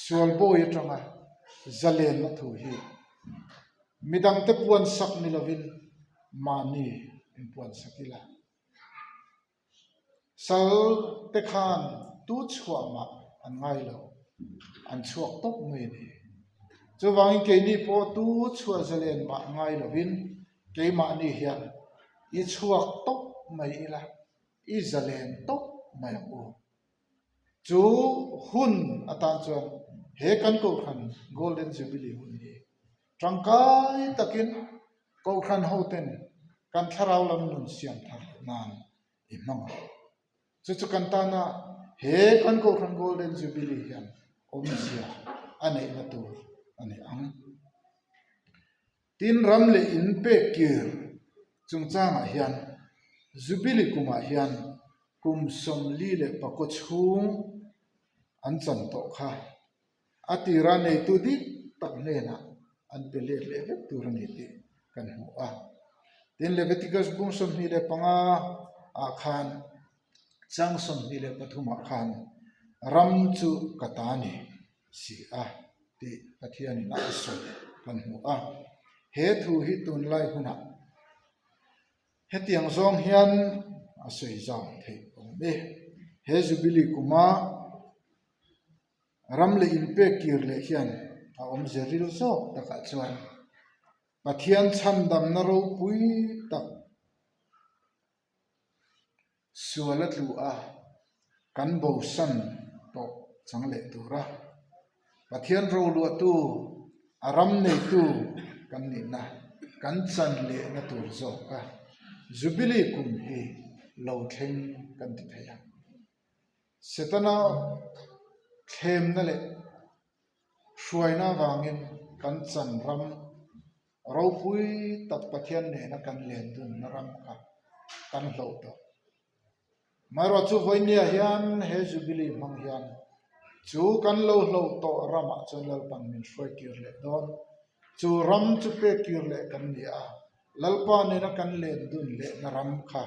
Speaker 5: sualbo yatanga zalen na thu hi midang te puan sak ni lovin mani in puan sakila sal te khan tu chwa ma an ngai lo an chuak top mai ni chuwang ke ni po tu chwa zalen ma ngai lovin ke ma ni hian I chuak top mai ila Israel top mai o chu hun atan chuan he kan ko khan golden jubilee hun hi tangkai takin ko khan hoten kan tharau lam nun siam thar nan imang chu kan ta na he kan ko khan golden jubilee hian omsia anei na tu ani ang tin ram le in pe kir chung changa hian Jubilee kuma hian kum som li le pako chung an chan to kha atira nei tu di tak le na an pele le ve tur ni ti kan hu tin Leviticus bung som ni le panga khan chang som ni le pathuma khan ram chu katani si ti pathiani na so kan hmu a he thu hi tun lai huna he tiang zong hian a sei zau thei me he jubilee kuma ram le in pe kir le hian a om zeril zo taka chuan pathian chan dam na ro pui tak suala tlu a kan bo san to chang le tura pathian ro lu tu aram nei tu kan ni na kan chan le na tur zo ka jubilee kum hi lo thleng kan ti thaya setana khem na le shruaina wangin kan chan ram ro pui tak pathian ne na kan len dun na ram ka kan lo to maro chu voinia hian he jubilee mang hian chu kan lo to rama chon lal pan min shoi kir le don chu ram chu pe kir le kan ni a lalpa ne na kan len dun le na ram kha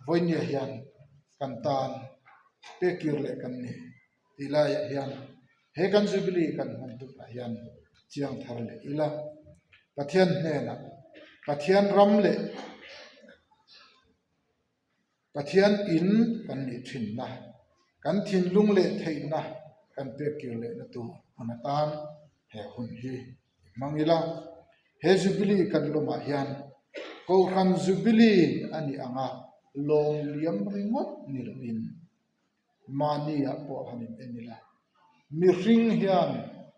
Speaker 5: voinia hian kan tan pe kir le kan ni tilai hian he kan jubilee kan man tu hian chiang thar le ila pathian ne na pathian ram le pathian in kan ni thin na kan thin lung le thei na kan pe kir le na tu anatan he hun hi mangila he jubilee kan loma hian ko khan jubilee ani anga long liam ringot ni lovin mani a po hanin enila mi ring hian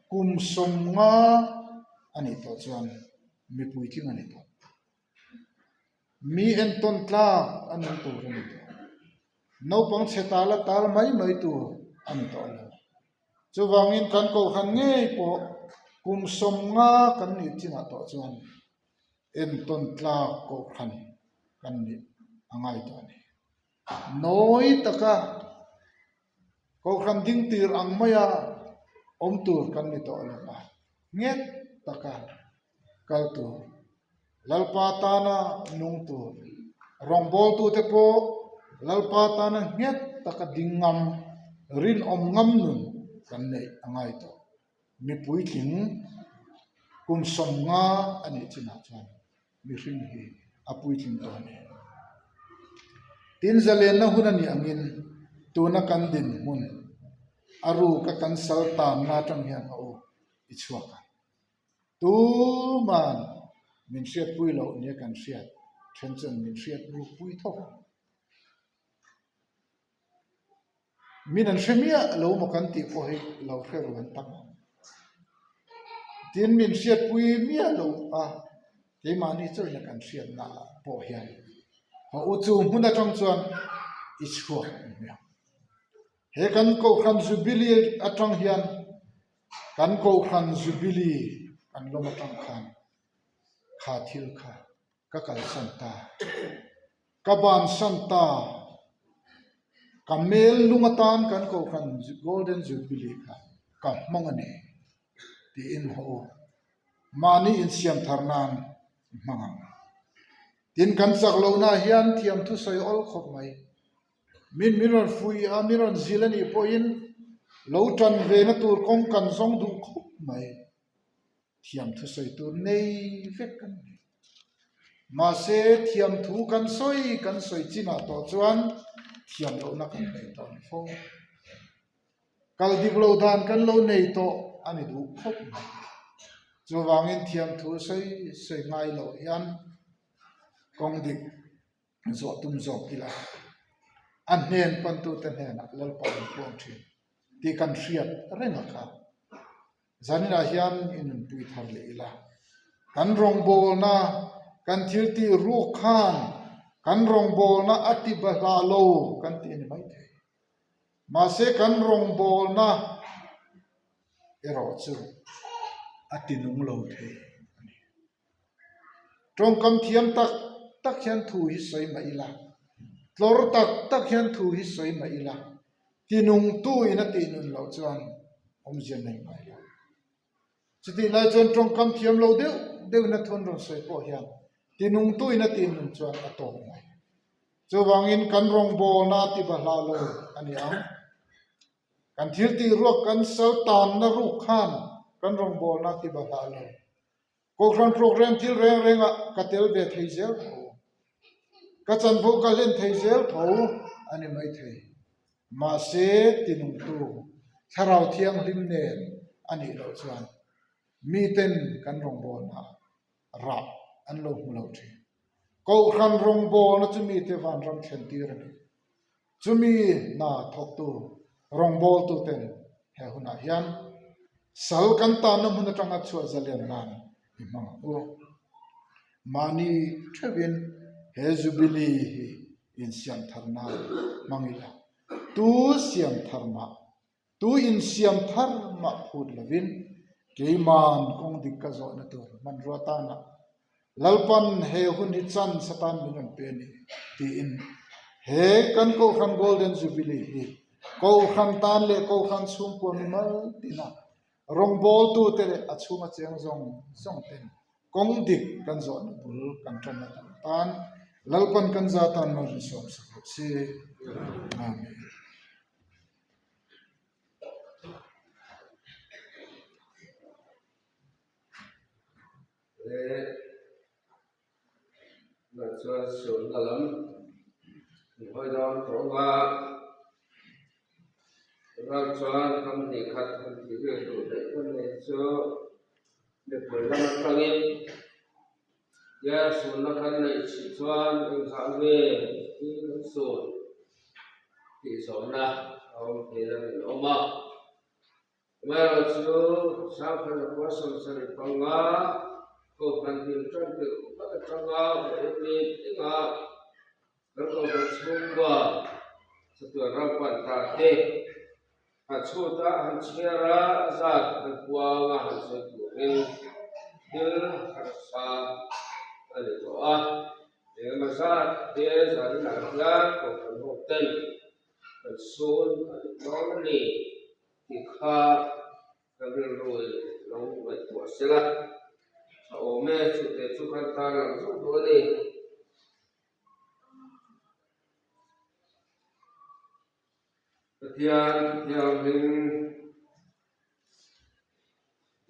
Speaker 5: kum somnga ani to chuan mi pui tling ani to mi en ton tla ani to ani to no pang chetala tal mai tu ani to lo chuwangin kan ko khan nge po kum somnga kan ni chinga to chuan en ton tla ko khan kan ni angai to ni noi taka ko khan ding tir ang maya om tur kan ni to lo ba nget taka kal tu lalpa tana nung tu rongbol tu te po lalpa tana nget taka dingam rin om ngam nun kan nei angai to mi pui king kum som nga ani china chan mi ring hi apui king to ne tin zalen na hunani angin tu na kan din mun aru ka kan salta na tang hian o ichwaka tu man min siat pui lo ne kan siat thenchen min siat ru pui tho min an shemia lo mo kan ti po hi lo khero han tak tin min siat pui mia lo a ke mani choi na kan siat na po hian ho u chu huna tang chuan ichwa he kan ko khan jubilee atang hian kan ko khan jubilee kan lo ma tang khan kha thil kha ka kal santa ka ban santa kamel lungatan kan ko khan golden jubilee kha ka mangane ti in ho mani in siam tharnan mangang tin kan sak lo na hian thiam thu soi ol khop mai min miron fui a miron zilani poin lo tan ve na tur kong kan song du khop mai thiam thu soi tur nei vek kan ma se thiam thu kan soi china to chuan thiam lo na kan nei ton fo kal dik lo dan kan lo nei to ani du khop mai chu wangin thiam thu soi ngai lo yan kong dik zo tum zo kila an nen pan tu ten hena lal pa pon thi ti kan riat renga kha zanina hian in pui thar le ila kan rong bol na kan thil ti ru khan kan rong bol na ati ba la lo kan ti ni mai the ma se kan rong bol na ero chu ati nung lo the trong kam thiam tak hian thu hi soi mai la tlor tak hian thu hi soi mai la tinung tu ina ti nun lo chuan om jen nei mai la chiti lai chuan trong kam thiam lo deu na thon ron soi po hian tinung tu ina ti nun chuan atong mai chu wangin kan rong bol na ti ba hla lo ani ang kan thil ti ruak kan sal tan na ru khan kan rong bol na ti ba hla lo ko khran program til reng renga ka tel ve theizel tho ka chan phu ka len theizel tho ani mai thei ma se tinung tu tharau thiang lim nen ani lo chuan mi ten kan rong bol na ra an lo mu lo thi ko khran rong bol na chu mi te van ram chen tir ni chu mi na thok tu rong bol tu ten he huna hian sal kan ta na mun atanga chua zalian nan imang o mani thevin he jubilee hi in siam tharna mangila tu siam tharma tu in siam tharma phut lovin keiman kong dikka zo na tur man rota na lalpan he hun hi chan satan mingan pe ni ti in he kan ko kham golden jubilee hi ko kham tan le ko kham sum ko mi mal tina rong bol tu te achunga cheng zong song ten kong dik kan zo na bul kan tan na tan lalpan kan za tan ma ri som sa si amen
Speaker 2: na chuan sun dalam hoi don ko wa ra chuan kam ni khat kan ti ve tu de kan ne chu de poi lam tangin ya sun na kan nei chi chuan eng sa ve ti sun ti so na om ti la ni oma ma chu sa kan ko som sa ni panga ko kan tin tran te ba tanga ni tinga ko ko chungwa sa tu ra pan ta te a chuta han chera za kwa nga han se tu rin til sa ale to a de ma sa te za ni na la ko kan ho ten kan sun no ni ti kha kan rin roi lo mai tu sila o me chu te chu kan ta lang chu do ni Tiang hin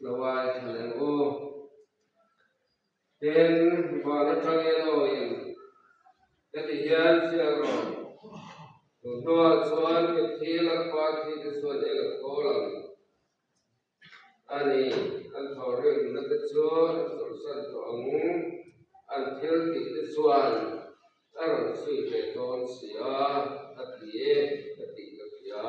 Speaker 2: lawai thaleng o ten ba na thangen o in te hian sia ro to do chuan ke thila pa thi te chuan e la ko lang ani an thore na te chuan so san to ang an thil ti te chuan aron sui te ton sia atie ati ya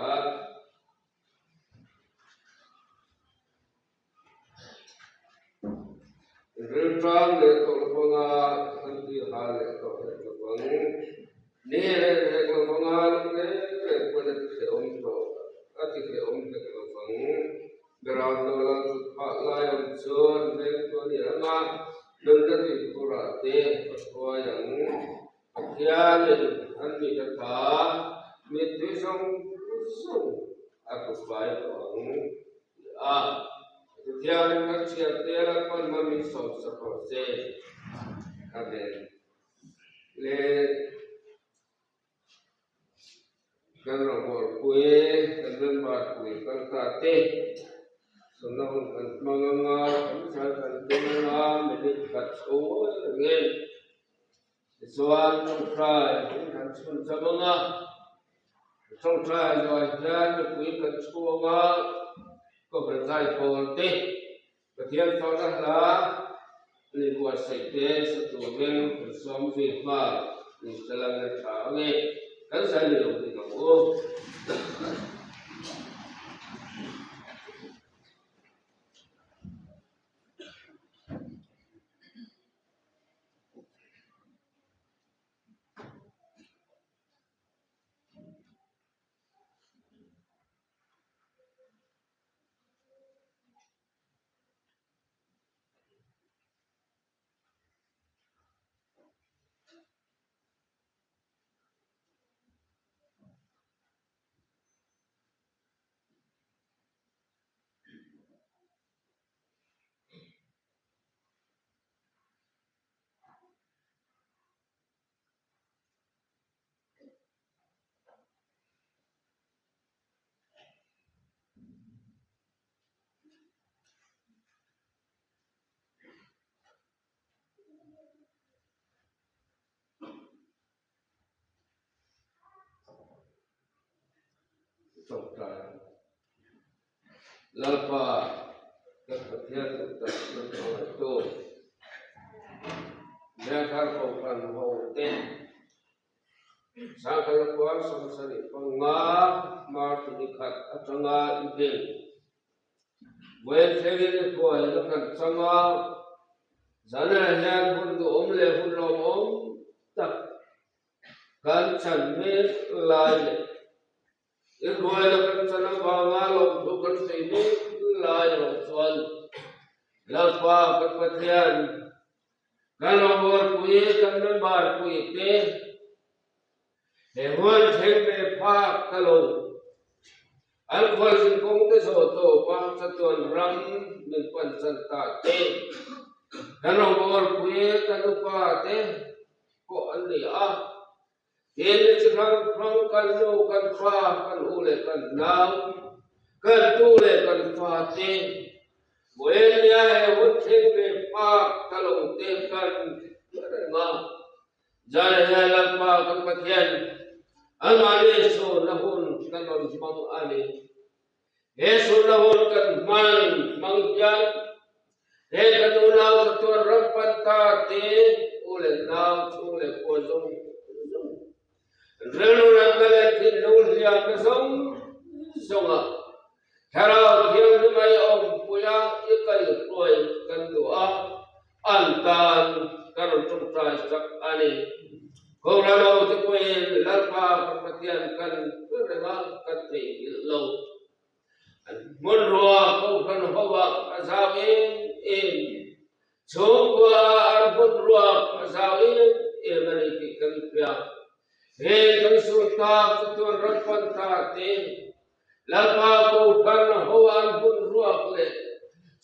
Speaker 2: Rutang le to ponga anti hale to bang ne le to ponga le pone se om to ati se om te to bang ground no lang su pa la yam chon ne to ni ma dun ta ti pura te ko yang ya le an mi ta tha mi ti song song aku bai to a Tiang nak siap tiang pun mami som sepose, amen. Le kalau bor kue, kalau bar kue kalau tate, senang kan mengenal, misalkan mengenal, mendekat semua dengan soal try, kan pun sama, try jualan kue kan semua. Ko berkai polte ketian taulah la ni buat sekte satu ben som firma ni dalam tangi kan saya lu di kamu ส่งใจแล้วก็ประเทศตัดสินตัวแม้ทางองค์การโฮเต็นสังฆราชสมสริปังงามาตุนิขัดอัจงาอิเดลเวทเทกินตัวเอกกันสังฆาจันทร์ยันหุ่นดูอมเลหุ่นลมอมตักกันฉันเมตลายอีกวันกันฉันบางอาลมทุกันสิ่งนี้ลายลมส่วนแล้วฟ้ากันประเทศกันลมบอลปุยกันนันบาลปุยเตะเฮวันเชงเมพากตะลงอัลควาสิคงเตโซโตปังสะตวนรังมิปันสันตาเตกันลมบอลปุยกันอุปาเตก็อันนี้เห็นจะทำพร้อมกันโลกันฟ้ากันอูเลกันน้ำกันตูเลกันฟ้าเตเวลียหุ่นเชงเมพากตะลงเตกันมาจานยาลักปากันปะเทียนอันมาเลโซนะหุ่นกันมันมังอาลีเฮโซนะหุ่นกันมันมังยันเฮกันอุณาสตัวรัมปันตาเตอูเลน้ำอูเลโคจงเรื่องนั้นก็เลยที่นู่นเรียกส่งถ้าเราเที่ยวไม่อมปุยอีกก็ปล่อยกันตัวอันตานกันจงใจสักอันนี้ของเราจะไปลักพาปฏิญาณกันเพื่อระงับกันที่เรามุนรัวเขากันหัวอาสาเองชงว่ามุนรัวอาสาเองมันที่กันเปียเฮกันสุดตาตัวรักปันตาเตลักพาเขากันหัวมุนรัวเลย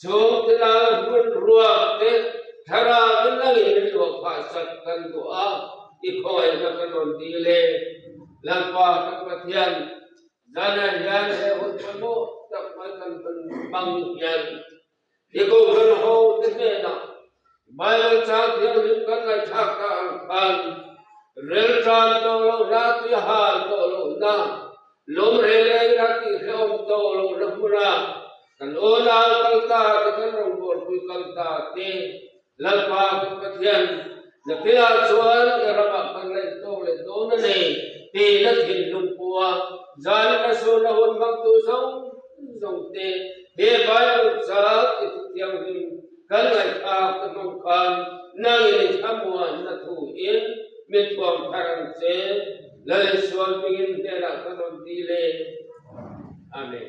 Speaker 2: ชงที่เรามุนรัวเตทารากันนั่งอยู่ในวัดภาษากันตัวอีกคนกันนนดีเลยลักพากันปฏิญาณจานยันเฮหุ่นพโมตักมากันเป็นบางยันอีกคนโฮติเมนะบายชาติยังลิกันในชาติกันเรื่องจานโตโลราติหาโตโลนาลมเรือราติเฮอมโตโลนักบุรากันโอลาคัลตากันรองบอลคุยคัลตาเตลักพากันปฏิญาณนักเรียนส่วนระบบกันเลยโตเลยโตนั่นเองตีนักหินลุงปัวจานกระสุนหุ่นบางตัวส่งเตะเฮ้ไปสาติทุกอย่างหินกันเลยข้าวกันมังคันนั่งในทำวันนัทูอินมิตรความพลังเสเลยส่วนพิจิตรรักกันนดีเลยอาเมน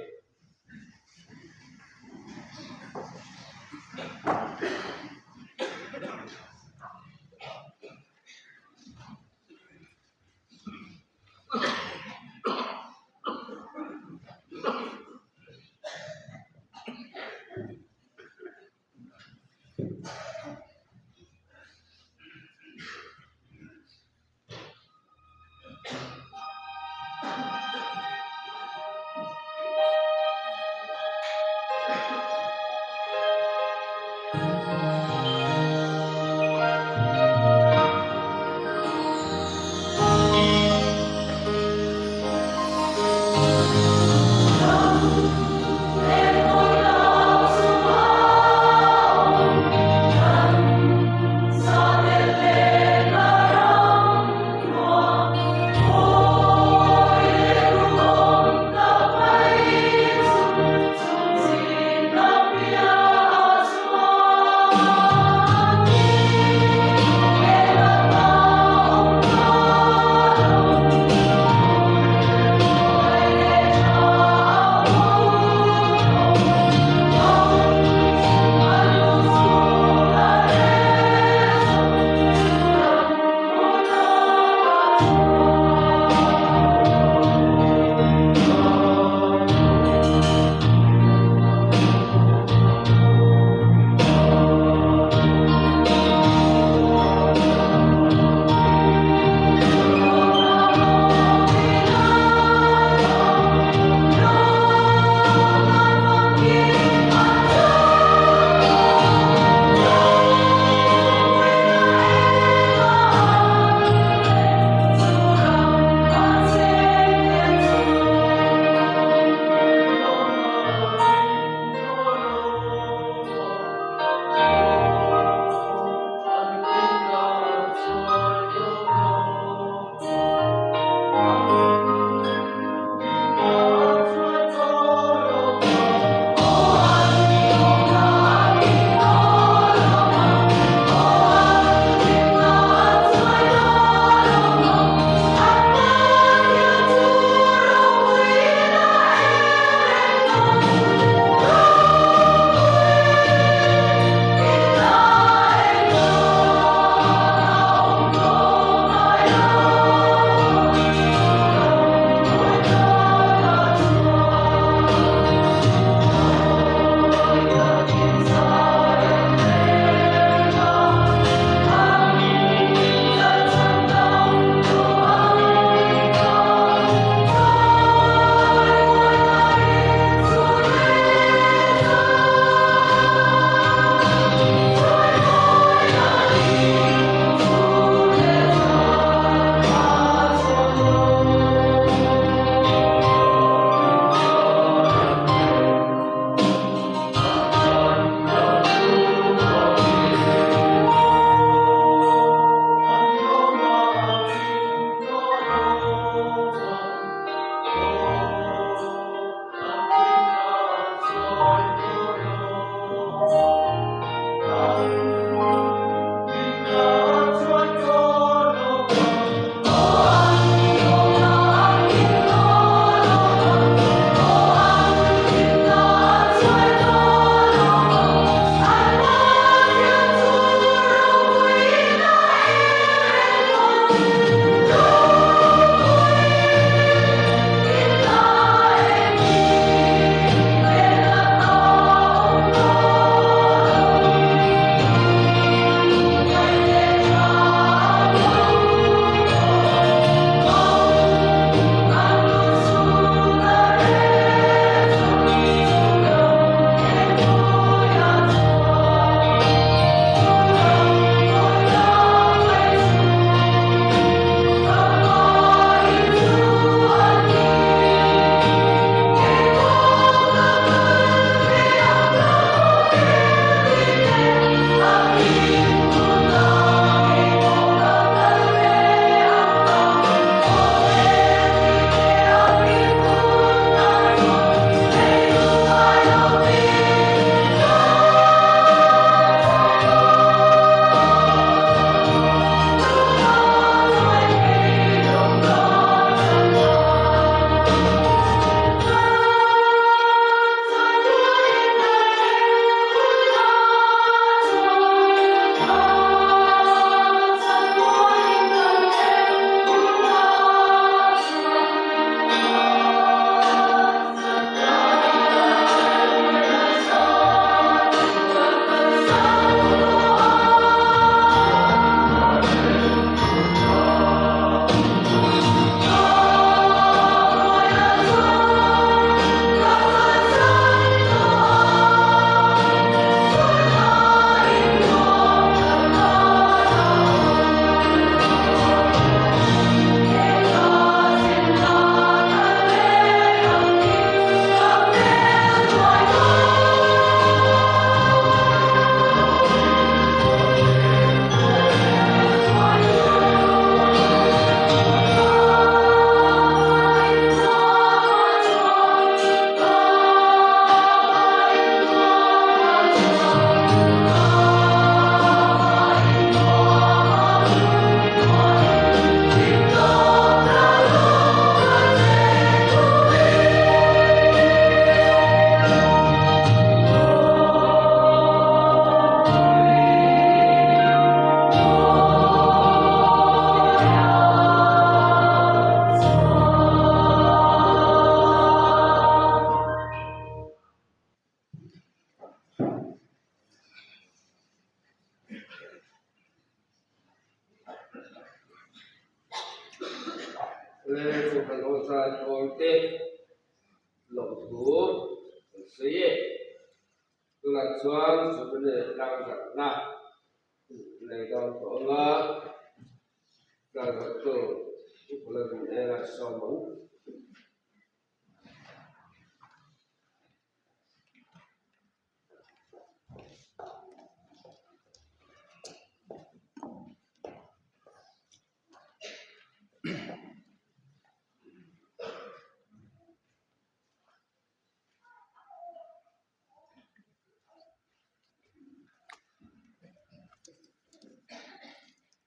Speaker 2: le ko kan ho sa ko te lo tu se ye tu la chuan su ne dang dak na le dang to la dang dak to ko le ne la so mo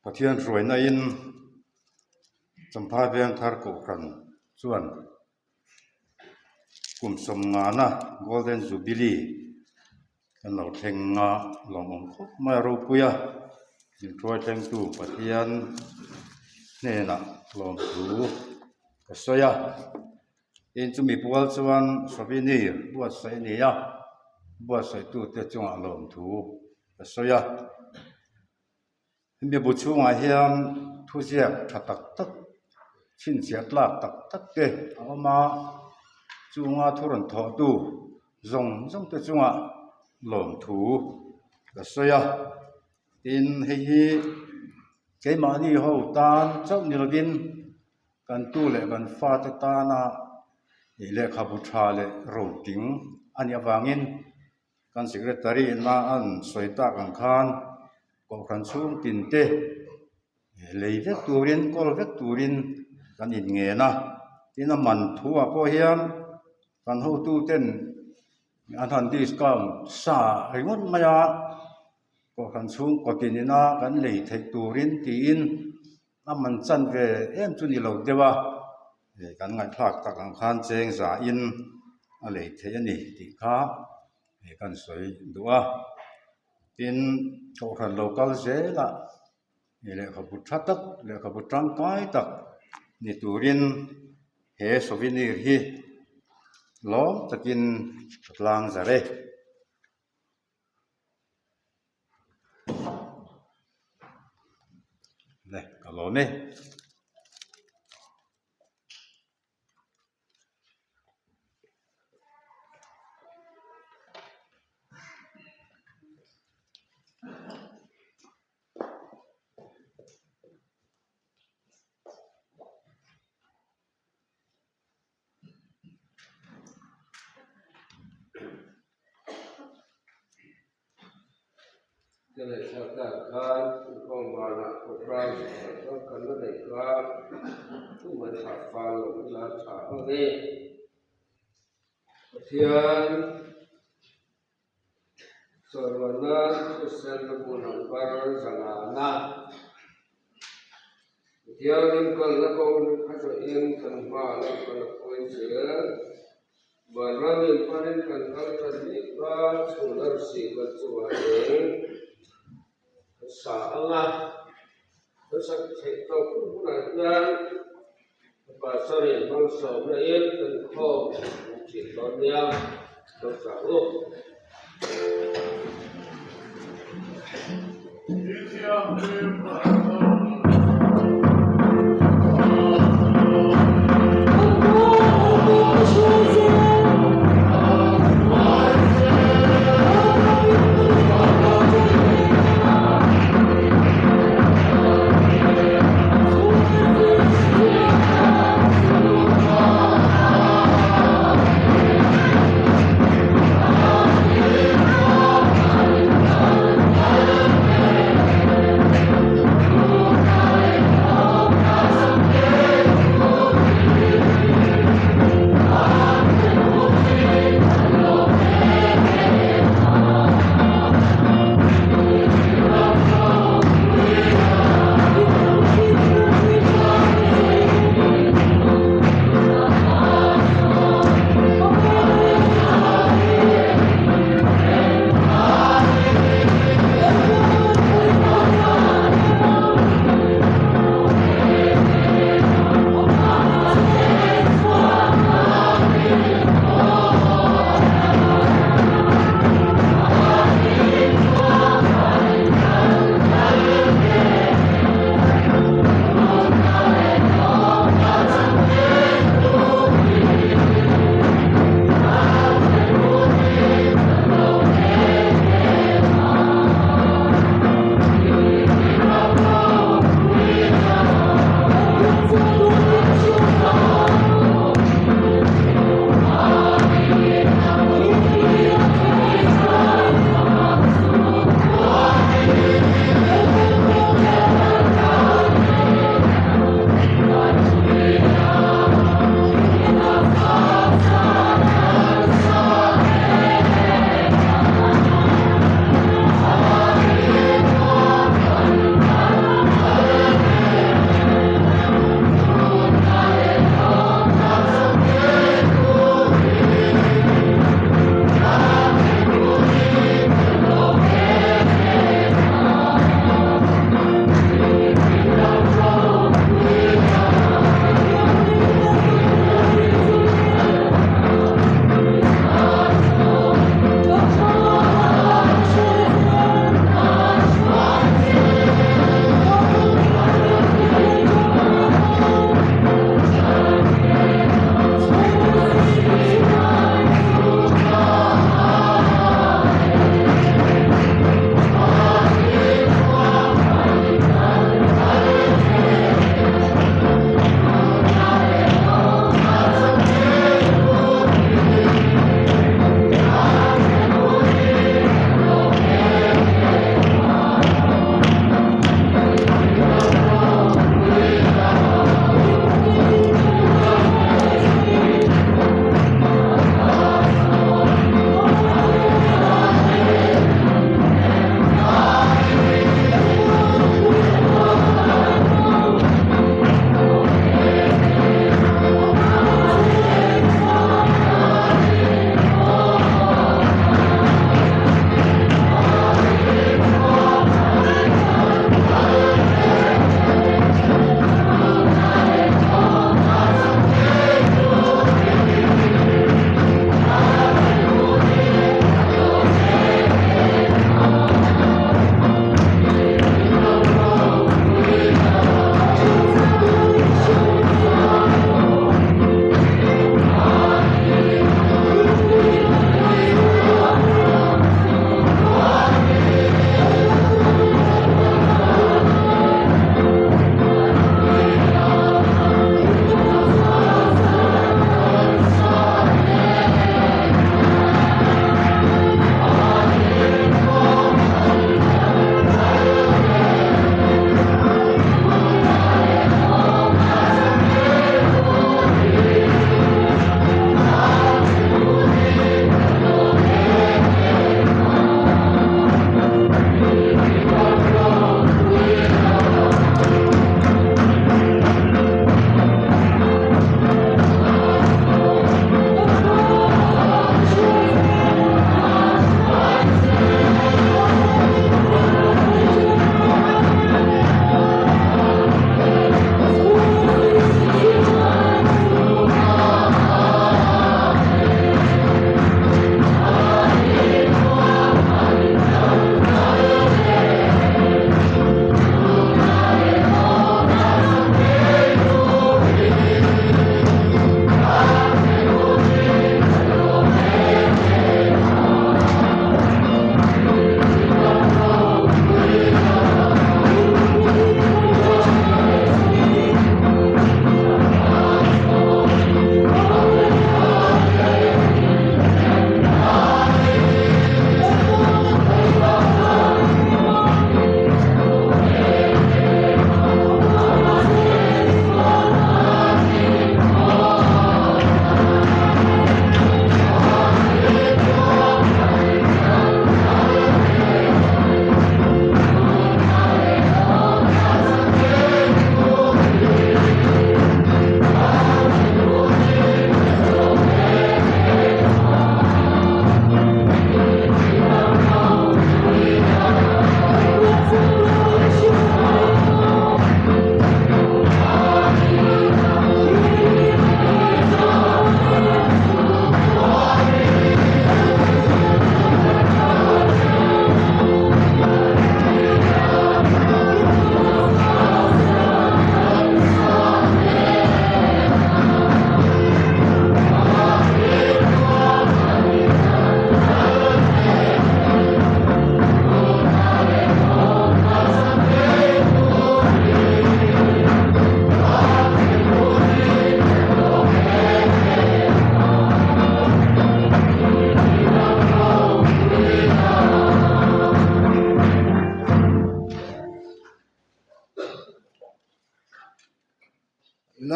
Speaker 6: Pathian roi na in sampha veng thar ko kran chuan kum som nga na golden jubilee kan lo theng nga lom om khop ma ro puya in troi theng tu pathian ne na lom tu ka soya in chu mi pual chuan sabini buat sai ni ya buat sai tu te chunga lom tu ka soya mi bu chunga hian thu siak thatak tak chin chiat lak tak tak te ama chunga thuran tho tu zong zong te chunga lom thu ka soya in hi keima ni ho tan chau ni lovin kan tu le kan fa ta ta na ni le khabu tha le ro ting ani awangin kan secretary na an soita kan khan ko khan chung tin te leivek turin kolvek turin kan in nge na tin a man thua po hian kan ho tu ten an han discount sa ringot maya ko khan chung ko tinina kan lei thei turin tin a man chan ve em chu ni lo dewa kan ngai thlak tak ang khan cheng za in a lei thei ani ti kha kan soi duwa tin ko khan local zela le khabu thatak le khabu tang kai tak ni turin he souvenir hi lom takin tlang zare le kalone
Speaker 2: จะเลยชาวต่างชาติก็มาละพวกเราต้องกันว่าได้ครับผู้มาฉาบฟ้าลงลาฉาบนี้เทียนส่วนวันนั้นจะเสด็จบุญบารมีสง่านาเทียนนี้ก็ละก็พระเจ้าเองท่านมาแล้วก็ละคุยเสียบารมีพระนิพพานท่านนี้ก็สุนทรศรีวัจจุบันเองsa Allah tersak sektor penggunaan bahasa yang bangsa Melayu dan kaum Cina tersebut.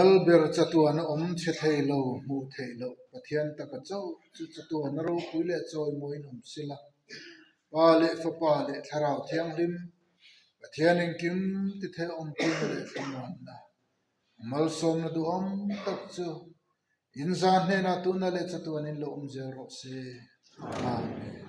Speaker 5: lal ber chatuan om che thei lo mu thei lo pathian taka chau chu chatuan ro pui le choi moi nom sila pa le fa pa le tharau thiang lim pathian eng kim ti the om pui le thaman na mal som na du om tak chu insan ne na tu na le chatuan in lo om zero se amen